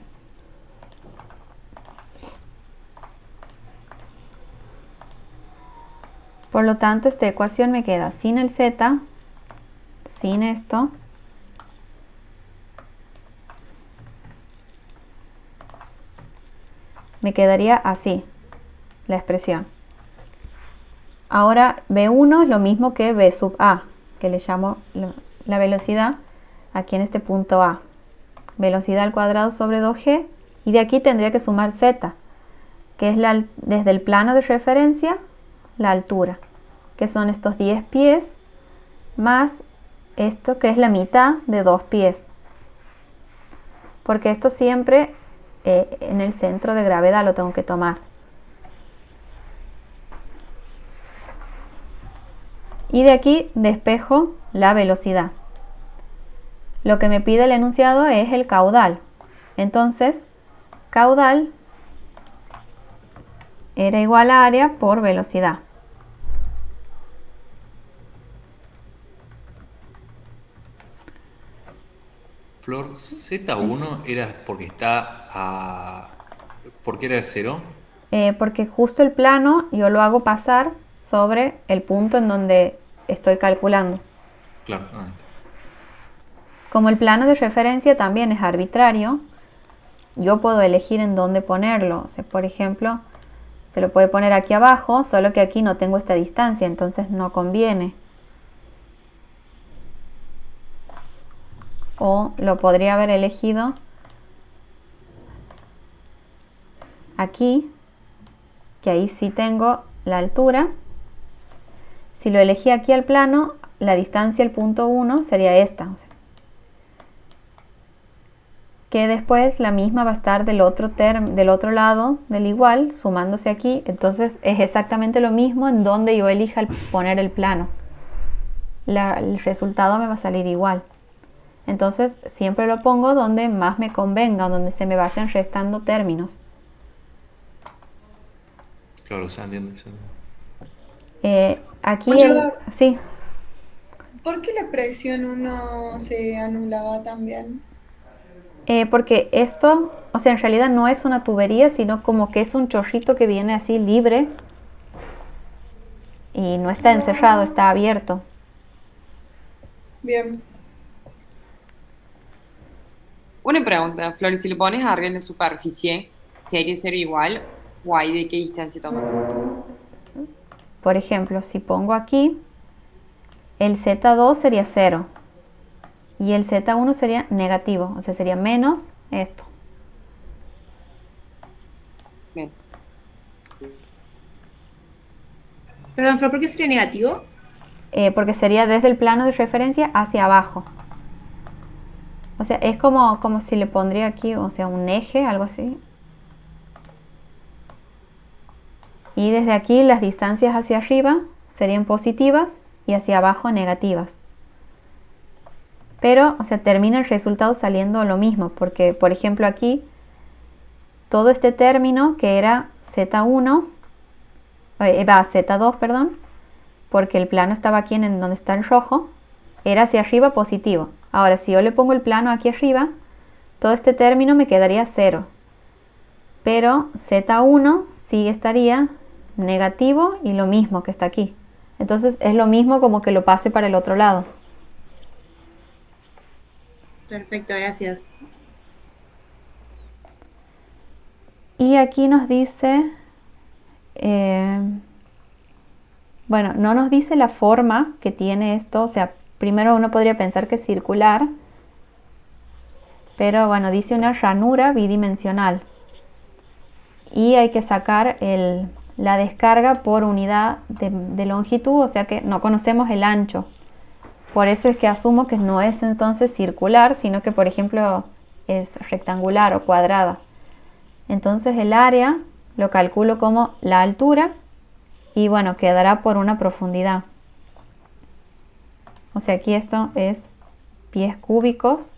Por lo tanto, esta ecuación me queda sin el z, sin esto, me quedaría así la expresión. Ahora B1 es lo mismo que B sub A, que le llamo la velocidad aquí en este punto A. Velocidad al cuadrado sobre 2G, y de aquí tendría que sumar Z, que es desde el plano de referencia la altura, que son estos 10 pies más esto que es la mitad de 2 pies, porque esto siempre en el centro de gravedad lo tengo que tomar. Y de aquí despejo la velocidad. Lo que me pide el enunciado es el caudal. Entonces, caudal era igual a área por velocidad. Flor, Z1 era porque está a... ¿Por qué era de 0? Porque justo el plano yo lo hago pasar sobre el punto en donde estoy calculando. Claro. Como el plano de referencia también es arbitrario, yo puedo elegir en dónde ponerlo. O sea, por ejemplo, se lo puede poner aquí abajo, solo que aquí no tengo esta distancia, entonces no conviene. O lo podría haber elegido aquí, que ahí sí tengo la altura. Si lo elegí aquí al plano, la distancia al punto 1 sería esta. O sea, que después la misma va a estar del otro lado del igual, sumándose aquí. Entonces es exactamente lo mismo en donde yo elija poner el plano. El resultado me va a salir igual. Entonces siempre lo pongo donde más me convenga, donde se me vayan restando términos. Claro, se entiende. Aquí sí. ¿Por qué la presión 1 se anulaba también? Porque esto, o sea, en realidad no es una tubería, sino como que es un chorrito que viene así libre y no está encerrado, está abierto. Bien. Una pregunta, Flor, si le pones arriba en la superficie, ¿sería 0 igual? ¿O hay de qué distancia tomas? Por ejemplo, si pongo aquí, el Z2 sería 0 y el Z1 sería negativo, o sea, sería menos esto. Bien. Perdón, Flor, ¿por qué sería negativo? Porque sería desde el plano de referencia hacia abajo. O sea, es como si le pondría aquí, o sea, un eje, algo así. Y desde aquí las distancias hacia arriba serían positivas y hacia abajo negativas. Pero, o sea, termina el resultado saliendo lo mismo, porque, por ejemplo, aquí todo este término que era Z1, Z2, perdón, porque el plano estaba aquí en donde está el rojo, era hacia arriba positivo. Ahora, si yo le pongo el plano aquí arriba, todo este término me quedaría 0. Pero Z1 sí estaría negativo y lo mismo que está aquí. Entonces es lo mismo como que lo pase para el otro lado. Perfecto, gracias. Y aquí nos dice, bueno, no nos dice la forma que tiene esto, o sea, primero uno podría pensar que es circular, pero bueno, dice una ranura bidimensional. Y hay que sacar la descarga por unidad de longitud, o sea que no conocemos el ancho. Por eso es que asumo que no es entonces circular, sino que por ejemplo es rectangular o cuadrada. Entonces el área lo calculo como la altura y bueno, quedará por una profundidad. O sea, aquí esto es pies cúbicos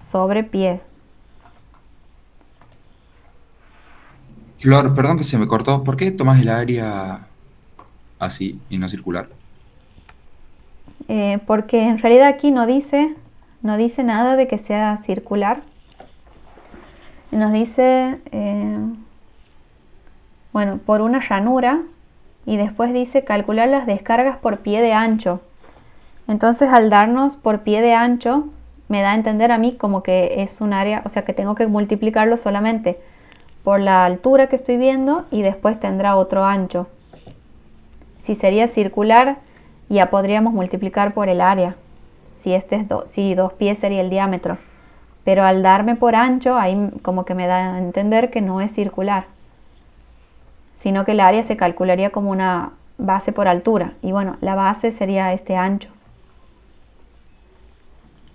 sobre pies. Flor, perdón que se me cortó. ¿Por qué tomas el área así y no circular? Porque en realidad aquí no dice nada de que sea circular. Nos dice, bueno, por una ranura y después dice calcular las descargas por pie de ancho. Entonces al darnos por pie de ancho me da a entender a mí como que es un área, o sea que tengo que multiplicarlo solamente por la altura que estoy viendo y después tendrá otro ancho. Si sería circular ya podríamos multiplicar por el área. Si 2 pies sería el diámetro. Pero al darme por ancho, ahí como que me da a entender que no es circular, sino que el área se calcularía como una base por altura. Y bueno, la base sería este ancho.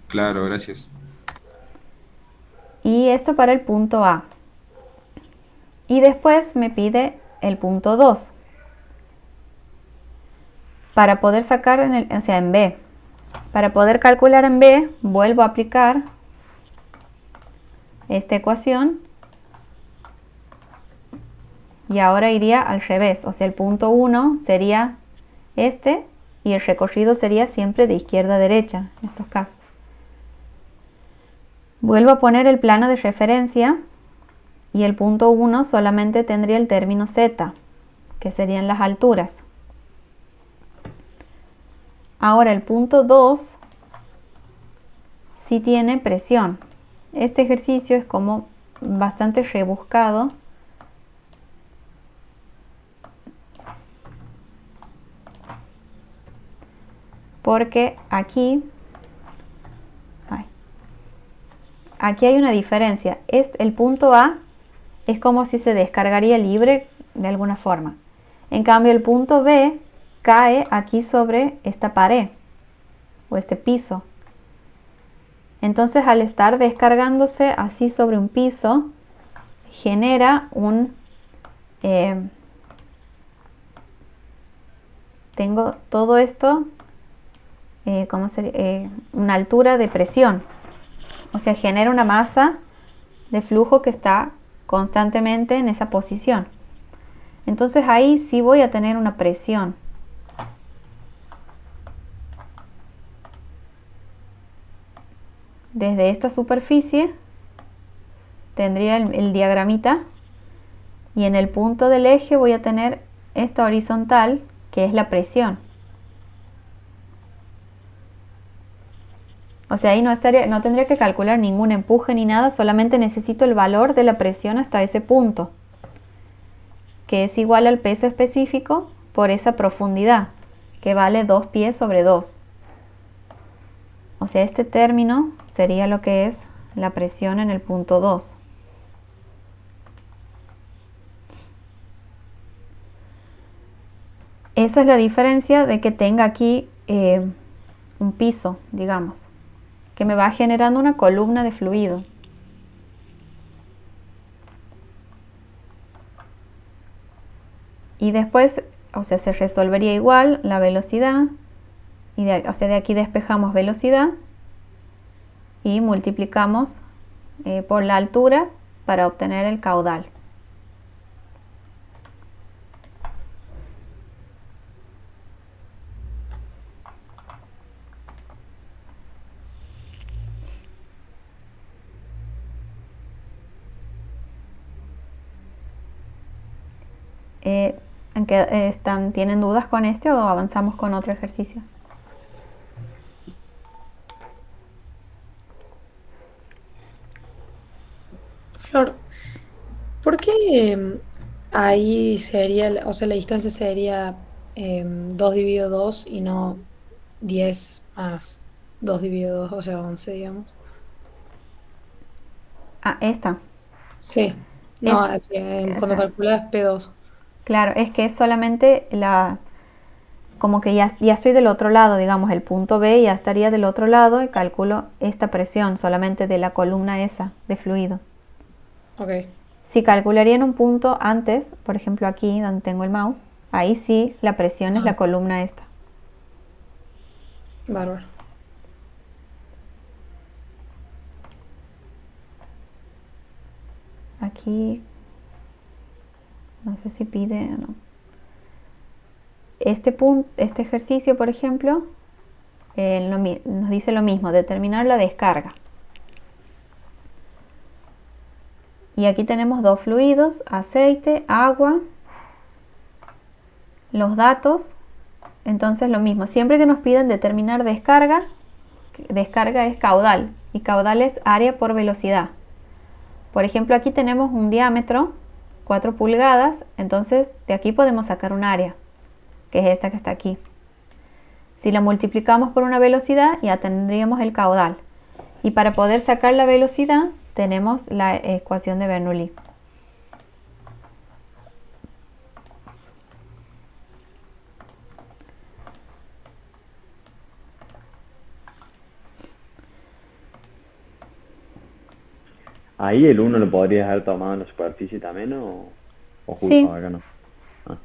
Claro, gracias. Y esto para el punto A. Y después me pide el punto 2. Para poder sacar en B. Para poder calcular en B, vuelvo a aplicar esta ecuación. Y ahora iría al revés, o sea, el punto 1 sería este y el recorrido sería siempre de izquierda a derecha en estos casos. Vuelvo a poner el plano de referencia y el punto 1 solamente tendría el término z, que serían las alturas. Ahora el punto 2 sí tiene presión. Este ejercicio es como bastante rebuscado. Porque aquí hay una diferencia. El punto A es como si se descargaría libre de alguna forma. En cambio el punto B cae aquí sobre esta pared o este piso. Entonces al estar descargándose así sobre un piso, genera tengo todo esto, una altura de presión. O sea, genera una masa de flujo que está constantemente en esa posición. Entonces ahí sí voy a tener una presión. Desde esta superficie tendría el diagramita y en el punto del eje voy a tener esta horizontal que es la presión. O sea, ahí no tendría que calcular ningún empuje ni nada, solamente necesito el valor de la presión hasta ese punto, que es igual al peso específico por esa profundidad, que vale 2 pies sobre 2. O sea, este término sería lo que es la presión en el punto 2. Esa es la diferencia de que tenga aquí un piso, digamos, que me va generando una columna de fluido. Y después, o sea, se resolvería igual la velocidad, o sea, de aquí despejamos velocidad y multiplicamos por la altura para obtener el caudal. ¿Tienen dudas con este o avanzamos con otro ejercicio? Flor, ¿Por qué ahí sería, o sea, la distancia sería 2 dividido 2 y no 10 más 2 dividido 2, o sea, 11, digamos? Ah, esta. Sí, no, Es, así, cuando ajá, calculas P2. claro, es que es solamente como que ya estoy del otro lado, digamos, el punto B ya estaría del otro lado y calculo esta presión solamente de la columna esa de fluido. Ok, Si calcularía en un punto antes, por ejemplo aquí donde tengo el mouse, ahí sí la presión es la columna esta. bárbaro. Aquí no sé si pide o no. Este ejercicio, por ejemplo, nos dice lo mismo, determinar la descarga. Y aquí tenemos dos fluidos, aceite, agua, los datos. Entonces lo mismo, siempre que nos piden determinar descarga, descarga es caudal y caudal es área por velocidad. Por ejemplo, aquí tenemos un diámetro, 4 pulgadas, entonces de aquí podemos sacar un área, que es esta que está aquí. Si la multiplicamos por una velocidad, ya tendríamos el caudal. Y para poder sacar la velocidad, tenemos la ecuación de Bernoulli. Ahí el uno lo podrías haber tomado en la superficie también o justo Sí, acá no. Ah.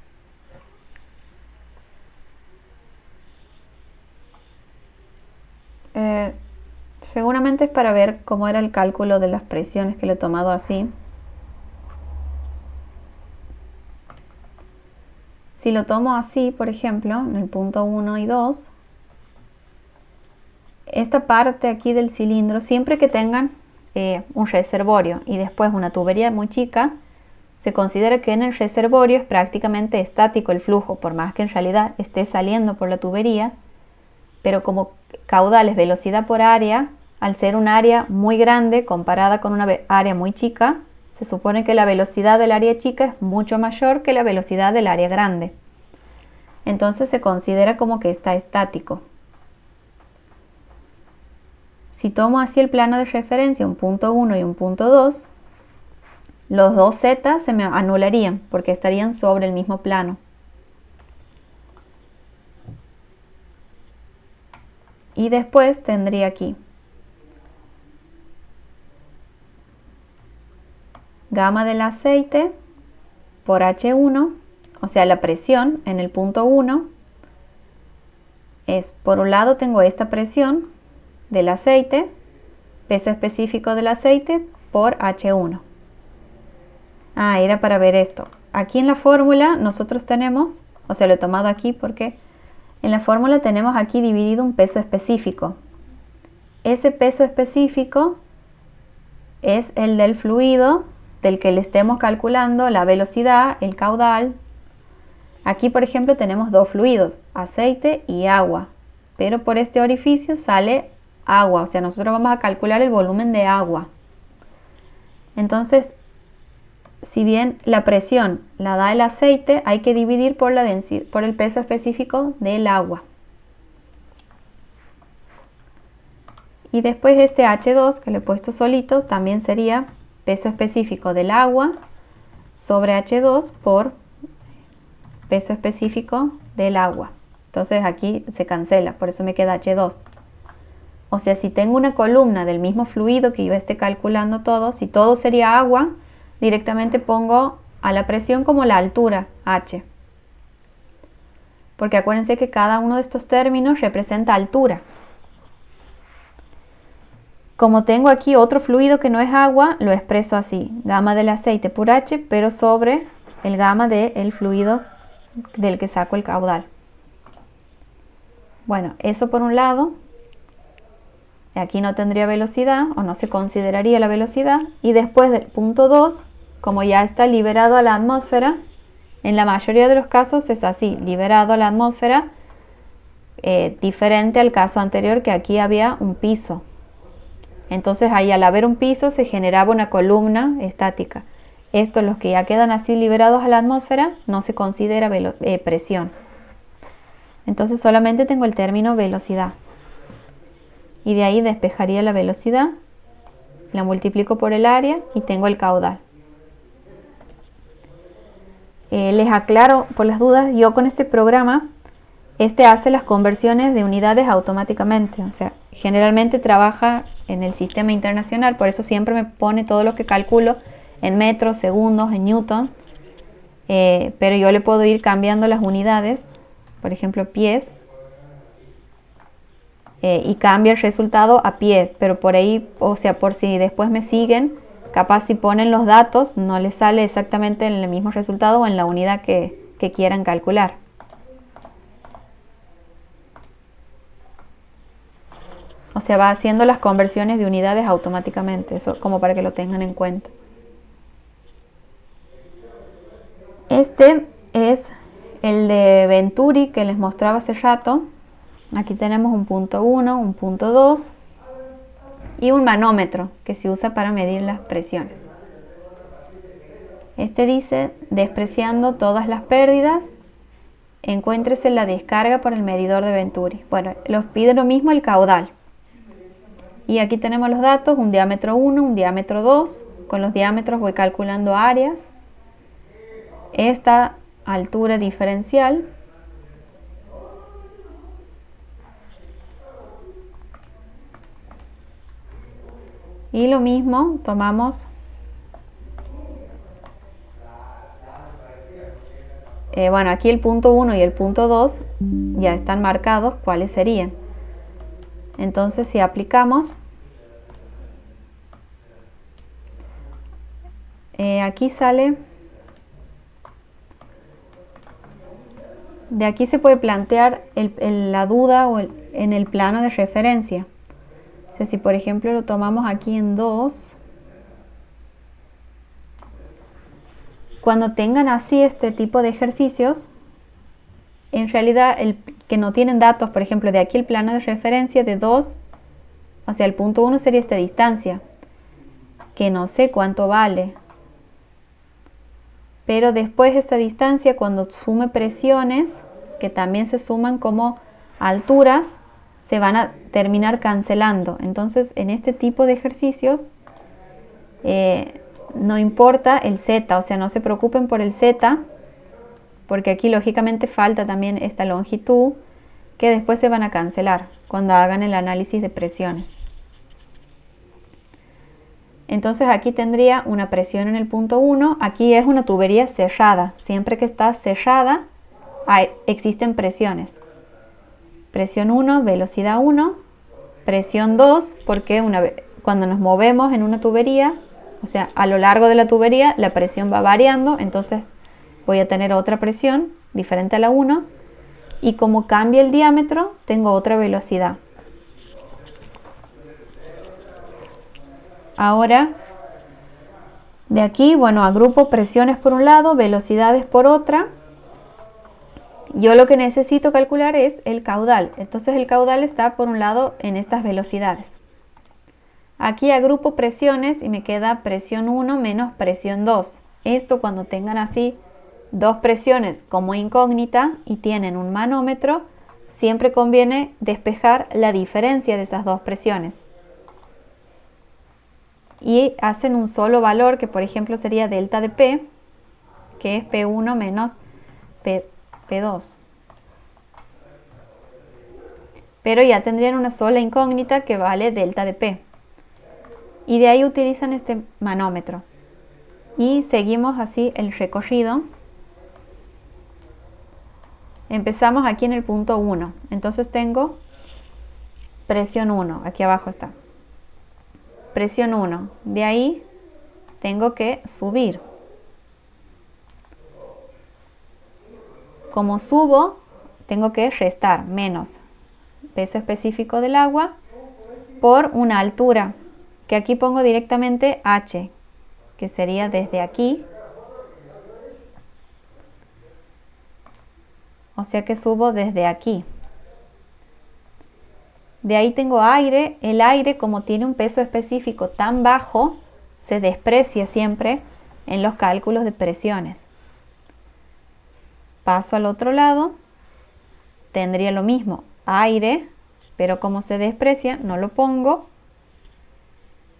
eh, seguramente es para ver cómo era el cálculo de las presiones que le he tomado así. Si lo tomo así, por ejemplo, en el punto 1 y 2, esta parte aquí del cilindro, siempre que tengan un reservorio y después una tubería muy chica, se considera que en el reservorio es prácticamente estático el flujo, por más que en realidad esté saliendo por la tubería, pero como caudal es velocidad por área, al ser un área muy grande comparada con una área muy chica, se supone que la velocidad del área chica es mucho mayor que la velocidad del área grande. Entonces se considera como que está estático. Si tomo así el plano de referencia, un punto 1 y un punto 2, los dos z se me anularían porque estarían sobre el mismo plano. Y después tendría aquí gamma del aceite por H1, o sea, la presión en el punto 1 es, por un lado tengo esta presión del aceite, peso específico del aceite por H1. Ah, era para ver esto. Aquí en la fórmula nosotros tenemos, o sea, lo he tomado aquí porque en la fórmula tenemos aquí dividido un peso específico. Ese peso específico es el del fluido del que le estemos calculando la velocidad, el caudal. Aquí, por ejemplo, tenemos dos fluidos, aceite y agua, pero por este orificio sale agua, o sea, nosotros vamos a calcular el volumen de agua. Entonces, si bien la presión la da el aceite, hay que dividir por el peso específico del agua. Y después este H2 que le he puesto solitos también sería peso específico del agua sobre H2 por peso específico del agua. Entonces aquí se cancela, por eso me queda H2. O sea, si tengo una columna del mismo fluido que yo esté calculando todo, si todo sería agua, directamente pongo a la presión como la altura, H. Porque acuérdense que cada uno de estos términos representa altura. Como tengo aquí otro fluido que no es agua, lo expreso así, gamma del aceite por H, pero sobre el gamma del fluido del que saco el caudal. Bueno, eso por un lado. Aquí no tendría velocidad o no se consideraría la velocidad. Y después del punto 2, como ya está liberado a la atmósfera, en la mayoría de los casos es así, liberado a la atmósfera, diferente al caso anterior que aquí había un piso. Entonces ahí al haber un piso se generaba una columna estática. Estos, los que ya quedan así liberados a la atmósfera, no se considera presión. Entonces solamente tengo el término velocidad. Y de ahí despejaría la velocidad, la multiplico por el área y tengo el caudal. Les aclaro por las dudas, yo con este programa, hace las conversiones de unidades automáticamente. O sea, generalmente trabaja en el sistema internacional, por eso siempre me pone todo lo que calculo en metros, segundos, en newton. Pero yo le puedo ir cambiando las unidades, por ejemplo pies, y cambia el resultado a pies, pero por ahí, o sea, por si después me siguen, capaz si ponen los datos no les sale exactamente en el mismo resultado o en la unidad que quieran calcular. O sea, va haciendo las conversiones de unidades automáticamente, eso como para que lo tengan en cuenta. Este es el de Venturi que les mostraba hace rato. Aquí tenemos un punto 1, un punto 2 y un manómetro que se usa para medir las presiones. Este dice, despreciando todas las pérdidas, encuéntrese la descarga por el medidor de Venturi. Bueno, los pide lo mismo el caudal. Y aquí tenemos los datos, un diámetro 1, un diámetro 2. Con los diámetros voy calculando áreas. Esta altura diferencial. Y lo mismo, tomamos bueno, aquí el punto 1 y el punto 2 ya están marcados cuáles serían. Entonces si aplicamos, aquí sale, de aquí se puede plantear la duda en el plano de referencia. O sea, si por ejemplo lo tomamos aquí en 2, cuando tengan así este tipo de ejercicios, en realidad que no tienen datos, por ejemplo, de aquí el plano de referencia de 2, o sea, el punto 1 sería esta distancia, que no sé cuánto vale. Pero después esa distancia, cuando sume presiones, que también se suman como alturas, se van a terminar cancelando. Entonces, en este tipo de ejercicios, no importa el z, o sea, no se preocupen por el z, porque aquí lógicamente falta también esta longitud, que después se van a cancelar cuando hagan el análisis de presiones. Entonces aquí tendría una presión en el punto 1, aquí es una tubería cerrada, siempre que está cerrada existen presiones. Presión 1, velocidad 1, presión 2, porque cuando nos movemos en una tubería, o sea, a lo largo de la tubería la presión va variando, entonces voy a tener otra presión diferente a la 1, y como cambia el diámetro, tengo otra velocidad. Ahora, de aquí, bueno, agrupo presiones por un lado, velocidades por otra. Yo lo que necesito calcular es el caudal. Entonces el caudal está por un lado en estas velocidades. Aquí agrupo presiones y me queda presión 1 menos presión 2. Esto cuando tengan así dos presiones como incógnita y tienen un manómetro, siempre conviene despejar la diferencia de esas dos presiones. Y hacen un solo valor que por ejemplo sería delta de P, que es P1 menos P2. Pero ya tendrían una sola incógnita que vale delta de P. Y de ahí utilizan este manómetro. Y seguimos así el recorrido. Empezamos aquí en el punto 1. Entonces tengo presión 1, aquí abajo está. Presión 1, de ahí tengo que subir. Como subo, tengo que restar menos peso específico del agua por una altura, que aquí pongo directamente h, que sería desde aquí. O sea que subo desde aquí. De ahí tengo aire. El aire, como tiene un peso específico tan bajo, se desprecia siempre. en los cálculos de presiones. Paso al otro lado, tendría lo mismo, aire, pero como se desprecia, no lo pongo.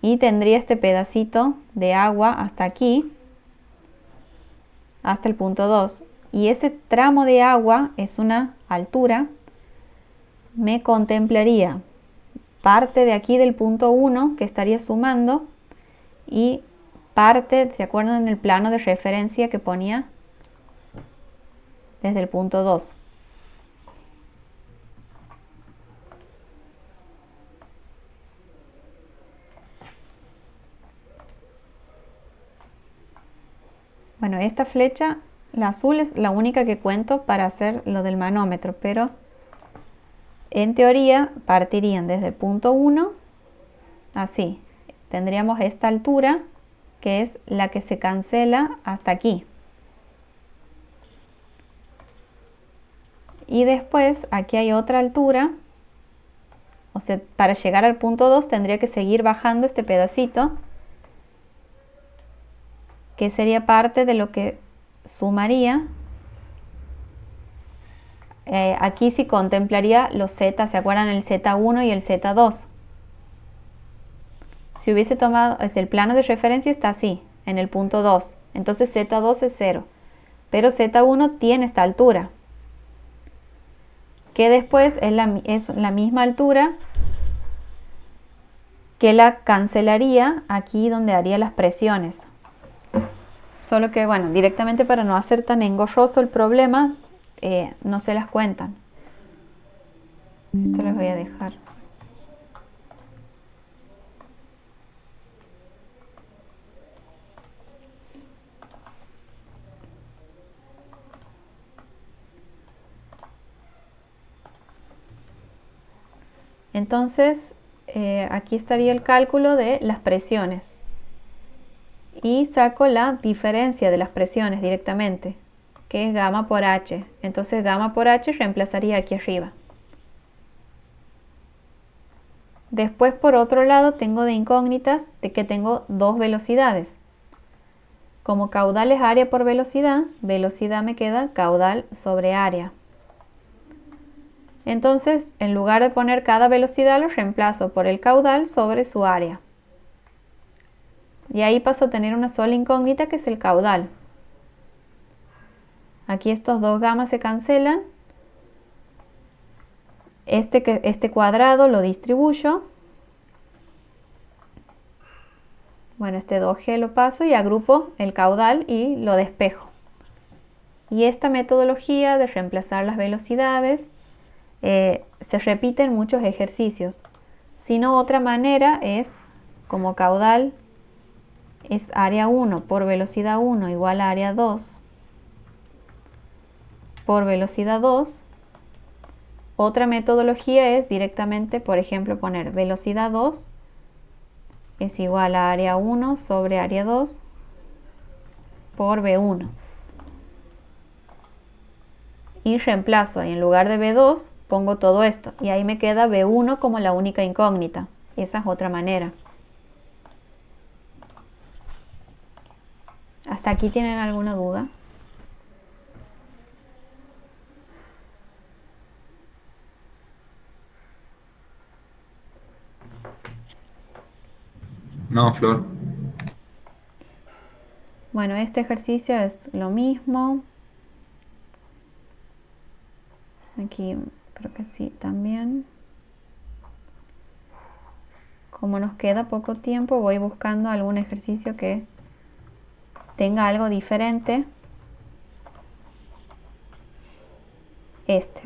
Y tendría este pedacito de agua hasta aquí, hasta el punto 2. Y ese tramo de agua es una altura. Me contemplaría parte de aquí del punto 1 que estaría sumando y parte, ¿se acuerdan en el plano de referencia que ponía? Desde el punto 2. Bueno, esta flecha, la azul, es la única que cuento para hacer lo del manómetro, pero en teoría partirían desde el punto 1, así. Tendríamos esta altura, que es la que se cancela hasta aquí. Y después aquí hay otra altura, o sea, para llegar al punto 2 tendría que seguir bajando este pedacito, que sería parte de lo que sumaría. Aquí sí contemplaría los Z, ¿se acuerdan? El Z1 y el Z2. Si hubiese tomado, el plano de referencia está así, en el punto 2. Entonces Z2 es 0. Pero Z1 tiene esta altura, que después es la misma altura que la cancelaría aquí donde haría las presiones. Solo que, bueno, directamente para no hacer tan engorroso el problema, no se las cuentan. Esto les voy a dejar. Entonces, aquí estaría el cálculo de las presiones. Y saco la diferencia de las presiones directamente, que es gamma por H. Entonces gamma por H reemplazaría aquí arriba. Después, por otro lado, tengo de incógnitas de que tengo dos velocidades. Como caudal es área por velocidad, velocidad me queda caudal sobre área. Entonces, en lugar de poner cada velocidad, lo reemplazo por el caudal sobre su área. Y ahí paso a tener una sola incógnita, que es el caudal. Aquí estos dos gamas se cancelan. Este cuadrado lo distribuyo. Bueno, este 2G lo paso y agrupo el caudal y lo despejo. Y esta metodología de reemplazar las velocidades se repite en muchos ejercicios. Si no, otra manera es, como caudal es área 1 por velocidad 1 igual a área 2 por velocidad 2. Otra metodología es directamente, por ejemplo, poner velocidad 2 es igual a área 1 sobre área 2 por V1. Y reemplazo, y en lugar de V2 pongo todo esto. Y ahí me queda V1 como la única incógnita. Esa es otra manera. ¿Hasta aquí tienen alguna duda? No, Flor. Bueno, este ejercicio es lo mismo. Aquí creo que sí también. Como nos queda poco tiempo, voy buscando algún ejercicio que tenga algo diferente. Este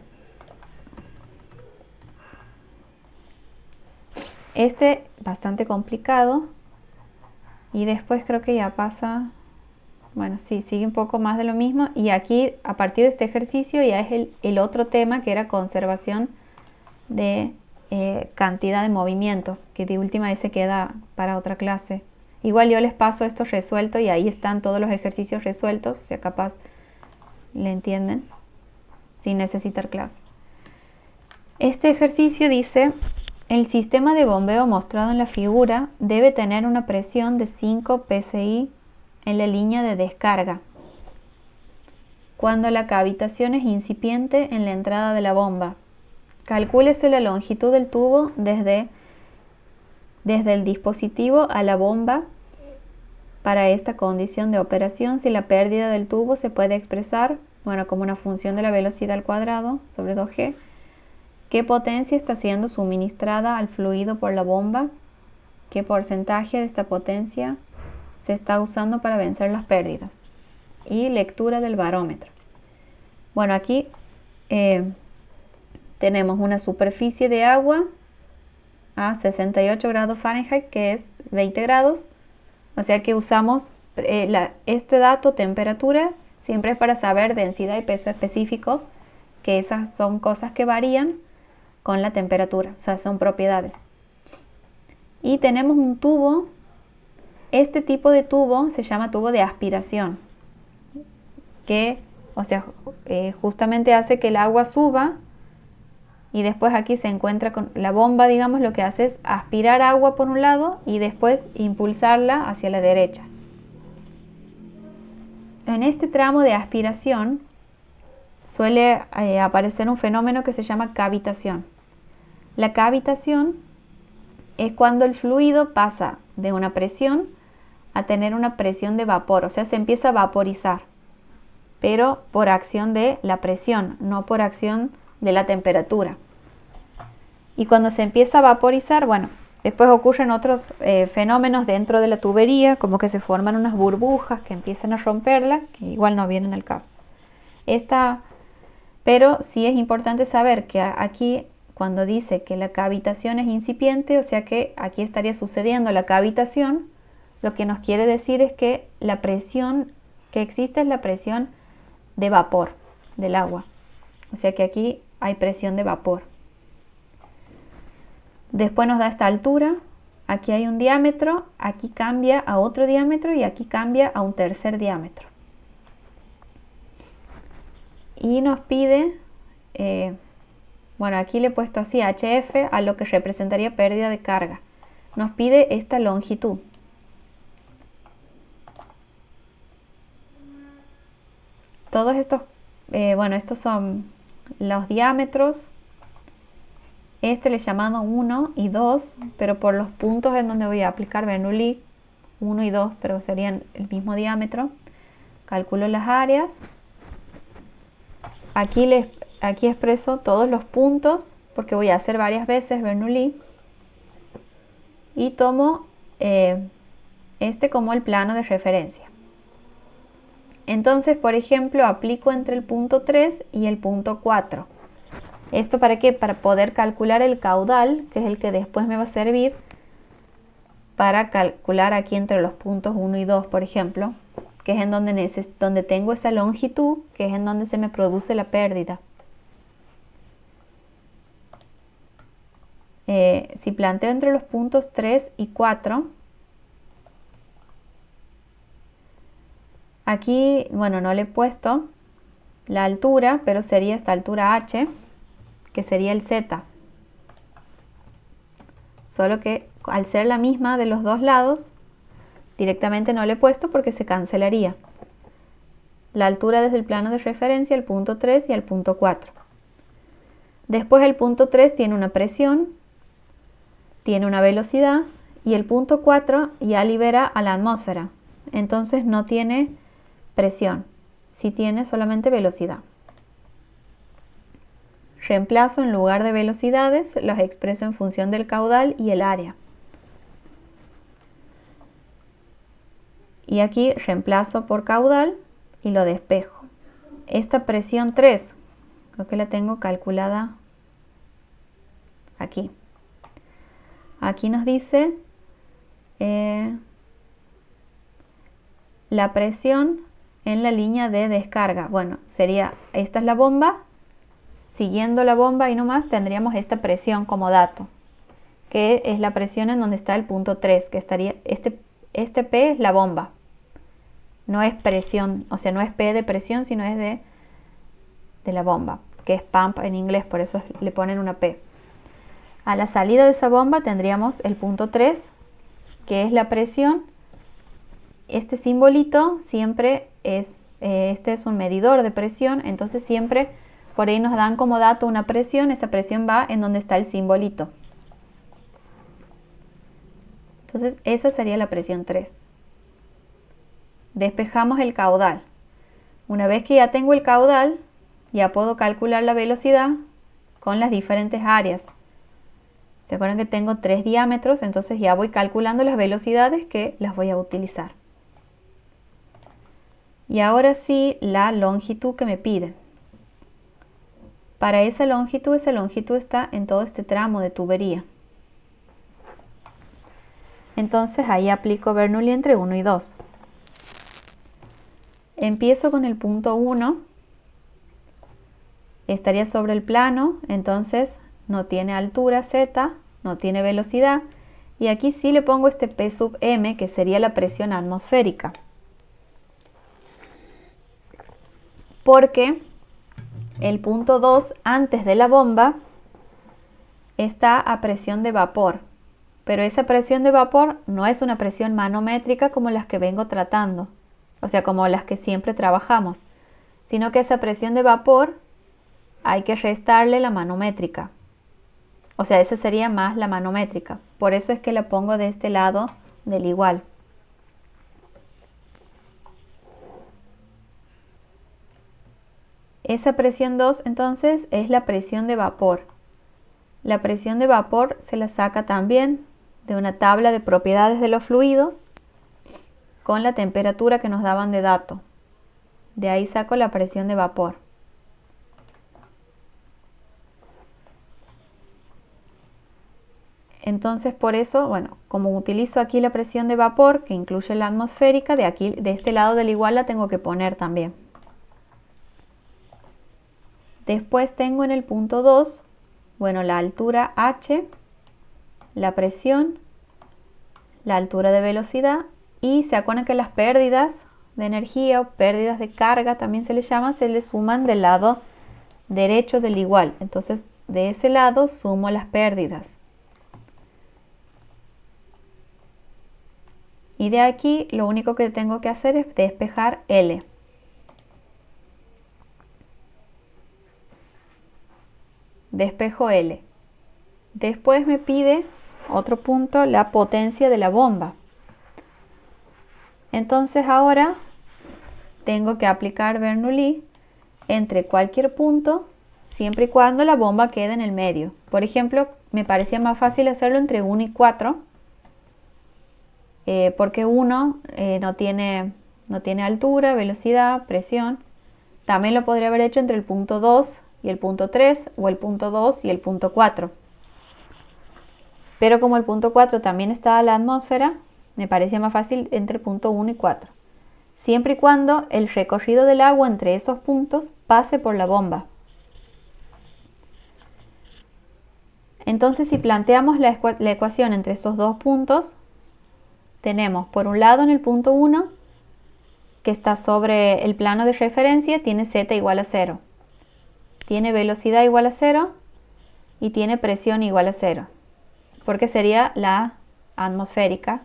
bastante complicado. Y después creo que ya pasa, bueno, sí, sigue un poco más de lo mismo. Y aquí, a partir de este ejercicio, ya es el otro tema, que era conservación de cantidad de movimiento, que de última vez se queda para otra clase. Igual yo les paso esto resuelto y ahí están todos los ejercicios resueltos, o sea, capaz le entienden sin necesitar clase. Este ejercicio dice: el sistema de bombeo mostrado en la figura debe tener una presión de 5 psi en la línea de descarga, cuando la cavitación es incipiente en la entrada de la bomba. Calcúlese la longitud del tubo desde el dispositivo a la bomba. Para esta condición de operación, si la pérdida del tubo se puede expresar, como una función de la velocidad al cuadrado sobre 2g, ¿qué potencia está siendo suministrada al fluido por la bomba? ¿Qué porcentaje de esta potencia se está usando para vencer las pérdidas? Y lectura del barómetro. Aquí tenemos una superficie de agua a 68 grados Fahrenheit, que es 20 grados. O sea que usamos este dato, temperatura, siempre es para saber densidad y peso específico, que esas son cosas que varían con la temperatura, o sea, son propiedades. Y tenemos un tubo. Este tipo de tubo se llama tubo de aspiración, que, justamente hace que el agua suba y después aquí se encuentra con la bomba, digamos, lo que hace es aspirar agua por un lado y después impulsarla hacia la derecha. En este tramo de aspiración suele aparecer un fenómeno que se llama cavitación. La cavitación es cuando el fluido pasa de una presión a tener una presión de vapor, o sea, se empieza a vaporizar, pero por acción de la presión, no por acción de la temperatura. Y cuando se empieza a vaporizar, después ocurren otros fenómenos dentro de la tubería, como que se forman unas burbujas que empiezan a romperla, que igual no vienen al caso. Pero sí es importante saber que aquí, cuando dice que la cavitación es incipiente, o sea que aquí estaría sucediendo la cavitación, lo que nos quiere decir es que la presión que existe es la presión de vapor del agua. O sea que aquí hay presión de vapor. Después nos da esta altura. Aquí hay un diámetro, aquí cambia a otro diámetro y aquí cambia a un tercer diámetro. Y nos pide, aquí le he puesto así HF a lo que representaría pérdida de carga. Nos pide esta longitud. Todos estos, estos son los diámetros. Este le he llamado 1 y 2, pero por los puntos en donde voy a aplicar Bernoulli, 1 y 2, pero serían el mismo diámetro. Calculo las áreas. Aquí expreso todos los puntos, porque voy a hacer varias veces Bernoulli. Y tomo este como el plano de referencia. Entonces, por ejemplo, aplico entre el punto 3 y el punto 4. ¿Esto para qué? Para poder calcular el caudal, que es el que después me va a servir para calcular aquí entre los puntos 1 y 2, por ejemplo, que es en donde tengo esa longitud, que es en donde se me produce la pérdida. Si planteo entre los puntos 3 y 4, aquí, no le he puesto la altura, pero sería esta altura h, que sería el z. Solo que al ser la misma de los dos lados, directamente no le he puesto porque se cancelaría. La altura desde el plano de referencia, el punto 3 y el punto 4. Después el punto 3 tiene una presión, tiene una velocidad, y el punto 4 ya libera a la atmósfera. Entonces no tiene presión, sí tiene solamente velocidad. Reemplazo en lugar de velocidades, los expreso en función del caudal y el área. Y aquí reemplazo por caudal y lo despejo. Esta presión 3, creo que la tengo calculada aquí. Aquí nos dice la presión en la línea de descarga. Sería, esta es la bomba. Siguiendo la bomba y no más, tendríamos esta presión como dato, que es la presión en donde está el punto 3, que estaría, este P es la bomba. No es presión, o sea, no es P de presión, sino es de la bomba, que es pump en inglés, por eso le ponen una P. A la salida de esa bomba tendríamos el punto 3, que es la presión este simbolito siempre es, este es un medidor de presión, entonces siempre por ahí nos dan como dato una presión, esa presión va en donde está el simbolito. Entonces esa sería la presión 3. Despejamos el caudal. Una vez que ya tengo el caudal, ya puedo calcular la velocidad con las diferentes áreas. ¿Se acuerdan que tengo 3 diámetros? Entonces ya voy calculando las velocidades que las voy a utilizar. Y ahora sí, la longitud que me piden. Para esa longitud está en todo este tramo de tubería. Entonces ahí aplico Bernoulli entre 1 y 2. Empiezo con el punto 1. Estaría sobre el plano, entonces no tiene altura Z, no tiene velocidad. Y aquí sí le pongo este P sub M, que sería la presión atmosférica. Porque el punto 2 antes de la bomba está a presión de vapor. Pero esa presión de vapor no es una presión manométrica como las que vengo tratando. O sea, como las que siempre trabajamos. Sino que esa presión de vapor hay que restarle la manométrica. O sea, esa sería más la manométrica. Por eso es que la pongo de este lado del igual. Esa presión 2 entonces es la presión de vapor. La presión de vapor se la saca también de una tabla de propiedades de los fluidos con la temperatura que nos daban de dato. De ahí saco la presión de vapor. Entonces por eso, bueno, como utilizo aquí la presión de vapor que incluye la atmosférica, de aquí, de este lado del igual la tengo que poner también. Después tengo en el punto 2, bueno, la altura H, la presión, la altura de velocidad y se acuerdan que las pérdidas de energía o pérdidas de carga también se les llama, se les suman del lado derecho del igual. Entonces de ese lado sumo las pérdidas. Y de aquí lo único que tengo que hacer es despejar L. Despejo L. Después me pide otro punto, la potencia de la bomba. Entonces ahora tengo que aplicar Bernoulli entre cualquier punto, siempre y cuando la bomba quede en el medio. Por ejemplo, me parecía más fácil hacerlo entre 1 y 4, porque 1 no tiene altura, velocidad, presión. También lo podría haber hecho entre el punto 2 y el punto 3 o el punto 2 y el punto 4. Pero como el punto 4 también está a la atmósfera, me parecía más fácil entre el punto 1 y 4. Siempre y cuando el recorrido del agua entre esos puntos pase por la bomba. Entonces si planteamos la ecuación entre esos dos puntos, tenemos por un lado en el punto 1, que está sobre el plano de referencia, tiene Z igual a 0. Tiene velocidad igual a 0 y tiene presión igual a 0, porque sería la atmosférica.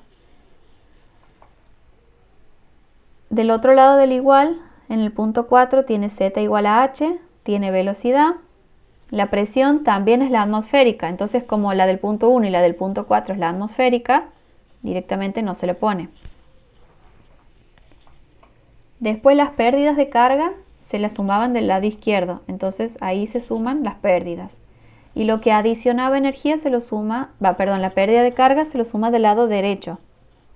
Del otro lado del igual, en el punto 4 tiene Z igual a H, tiene velocidad. La presión también es la atmosférica, entonces como la del punto 1 y la del punto 4 es la atmosférica, directamente no se le pone. Después las pérdidas de carga se las sumaban del lado izquierdo, entonces ahí se suman las pérdidas. Y lo que adicionaba energía se lo suma, la pérdida de carga se lo suma del lado derecho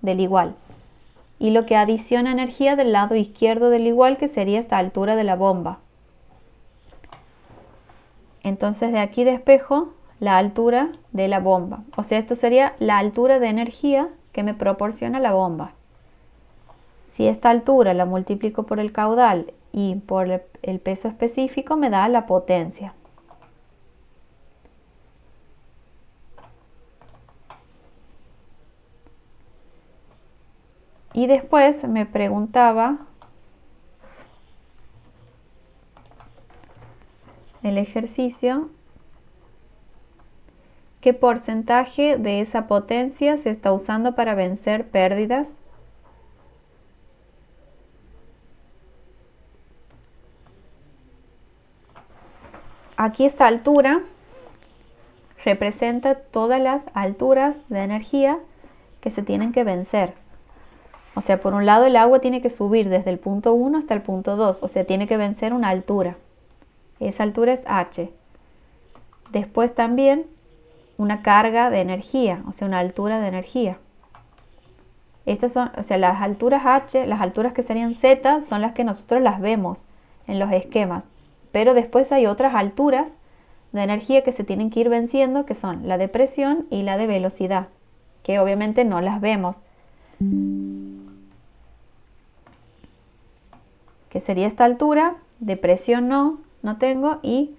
del igual. Y lo que adiciona energía del lado izquierdo del igual, que sería esta altura de la bomba. Entonces de aquí despejo la altura de la bomba. O sea, esto sería la altura de energía que me proporciona la bomba. Si esta altura la multiplico por el caudal y por el peso específico, me da la potencia. Y después me preguntaba el ejercicio, ¿qué porcentaje de esa potencia se está usando para vencer pérdidas aquí esta altura representa todas las alturas de energía que se tienen que vencer. O sea, por un lado el agua tiene que subir desde el punto 1 hasta el punto 2, o sea, tiene que vencer una altura. Esa altura es H. Después también una carga de energía, o sea, una altura de energía. Estas son, o sea, las alturas H, las alturas que serían Z, son las que nosotros las vemos en los esquemas. Pero después hay otras alturas de energía que se tienen que ir venciendo, que son la de presión y la de velocidad, que obviamente no las vemos. Que sería esta altura, de presión no tengo, y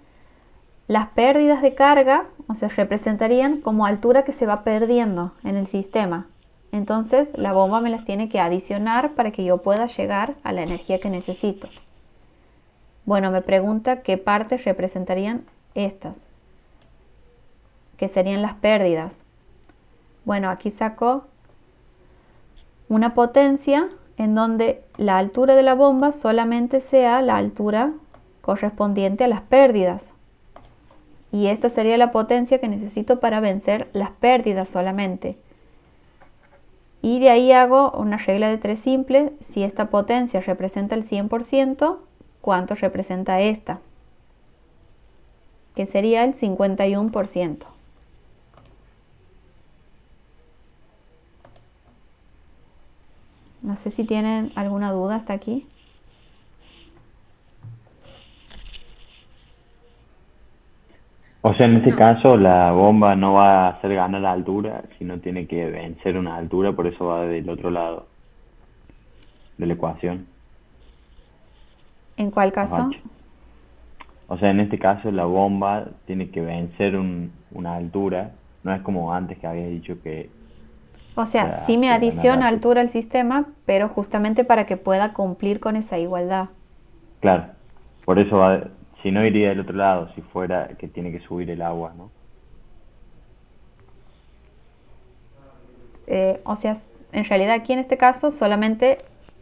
las pérdidas de carga, o sea, representarían como altura que se va perdiendo en el sistema. Entonces la bomba me las tiene que adicionar para que yo pueda llegar a la energía que necesito. Bueno, me pregunta qué partes representarían estas, que serían las pérdidas. Bueno, aquí saco una potencia en donde la altura de la bomba solamente sea la altura correspondiente a las pérdidas. Y esta sería la potencia que necesito para vencer las pérdidas solamente. Y de ahí hago una regla de 3 simple. Si esta potencia representa el 100%, ¿cuánto representa esta? Que sería el 51%. No sé si tienen alguna duda hasta aquí. O sea, en este caso la bomba no va a hacer ganar la altura, sino tiene que vencer una altura, por eso va del otro lado de la ecuación. ¿En cuál los caso? H. O sea, en este caso la bomba tiene que vencer una altura, no es como antes que habías dicho que O sea, para sí me hacer ganar adiciona la altura. altura al sistema, pero justamente para que pueda cumplir con esa igualdad. Claro, por eso va, si no iría del otro lado, si fuera que tiene que subir el agua, ¿no? O sea, en realidad aquí en este caso solamente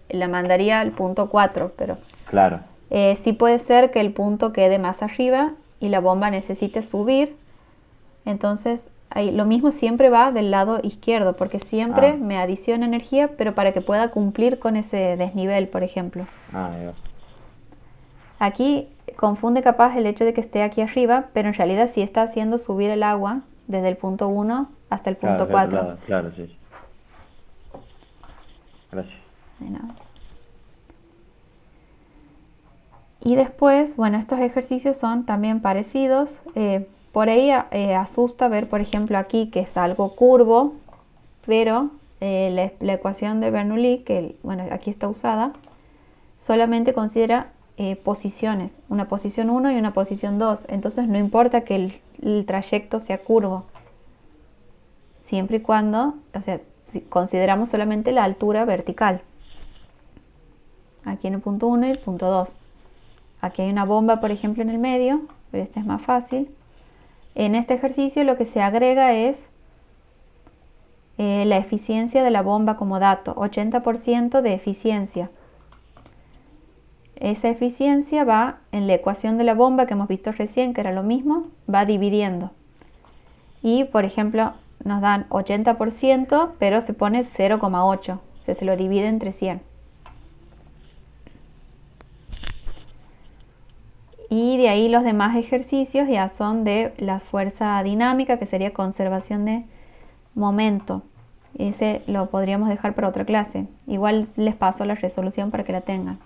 la mandaría al punto 4, pero Claro, sí puede ser que el punto quede más arriba y la bomba necesite subir. Entonces, ahí, lo mismo siempre va del lado izquierdo, porque siempre me adiciona energía, pero para que pueda cumplir con ese desnivel, por ejemplo. ahí va. Aquí confunde capaz el hecho de que esté aquí arriba, pero en realidad sí está haciendo subir el agua desde el punto 1 hasta el Claro, punto del otro 4. lado, claro, sí. Gracias. De nada. Y después, bueno, estos ejercicios son también parecidos. Por ahí asusta ver, por ejemplo, aquí que es algo curvo, pero la ecuación de Bernoulli, que bueno, aquí está usada, solamente considera posiciones, una posición 1 y una posición 2. Entonces no importa que el trayecto sea curvo, siempre y cuando, o sea, si consideramos solamente la altura vertical. Aquí en el punto 1 y el punto 2. Aquí hay una bomba, por ejemplo, en el medio, pero este es más fácil. En este ejercicio lo que se agrega es la eficiencia de la bomba como dato, 80% de eficiencia. Esa eficiencia va en la ecuación de la bomba que hemos visto recién, que era lo mismo, va dividiendo. Y, por ejemplo, nos dan 80%, pero se pone 0,8, o sea, se lo divide entre 100. Y de ahí los demás ejercicios ya son de la fuerza dinámica, que sería conservación de momento. Ese lo podríamos dejar para otra clase. Igual les paso la resolución para que la tengan.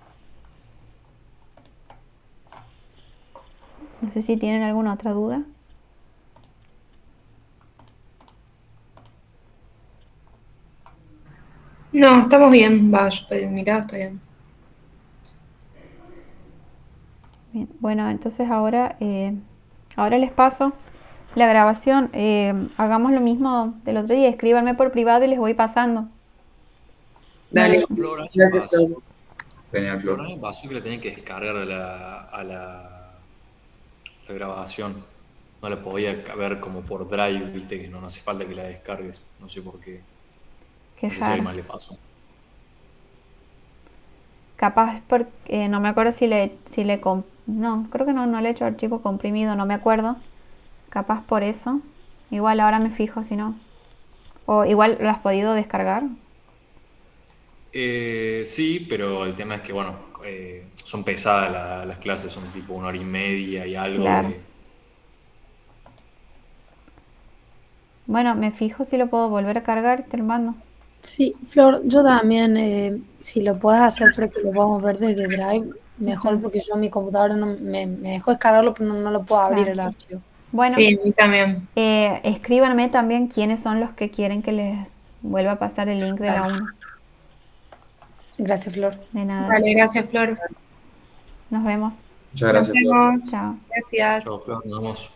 No sé si tienen alguna otra duda. No, estamos bien, mirá, está bien. Bien, bueno, entonces ahora les paso la grabación. Hagamos lo mismo del otro día. Escríbanme por privado y les voy pasando. Dale, Flora, gracias, Flor. Genial, Flor. Flora me pasó que la tenía que descargar la grabación. No la podía ver como por Drive, viste que no hace falta que la descargues. No sé por qué. Qué No sé si a alguien raro. más le pasó. Capaz porque no me acuerdo si le No, creo que no le he hecho archivo comprimido, no me acuerdo. Capaz por eso. Igual ahora me fijo si no. O igual lo has podido descargar. Sí, pero el tema es que, bueno, son pesadas las clases, son tipo 1 hora y media y algo Claro. de... Bueno, me fijo si lo puedo volver a cargar y te lo mando. Sí, Flor, yo también, si lo puedes hacer para que lo podamos ver desde Drive, mejor, Ujú. porque yo mi computadora no me dejó descargarlo, pero no lo puedo abrir Claro. el archivo. Bueno, Sí, a mí también. escríbanme también quiénes son los que quieren que les vuelva a pasar el link de la 1. Gracias, Flor. De nada. Vale, gracias, Flor. Nos vemos. Muchas Nos gracias, Flor. vemos. Chao. Gracias. Chao, Flor, nos vemos.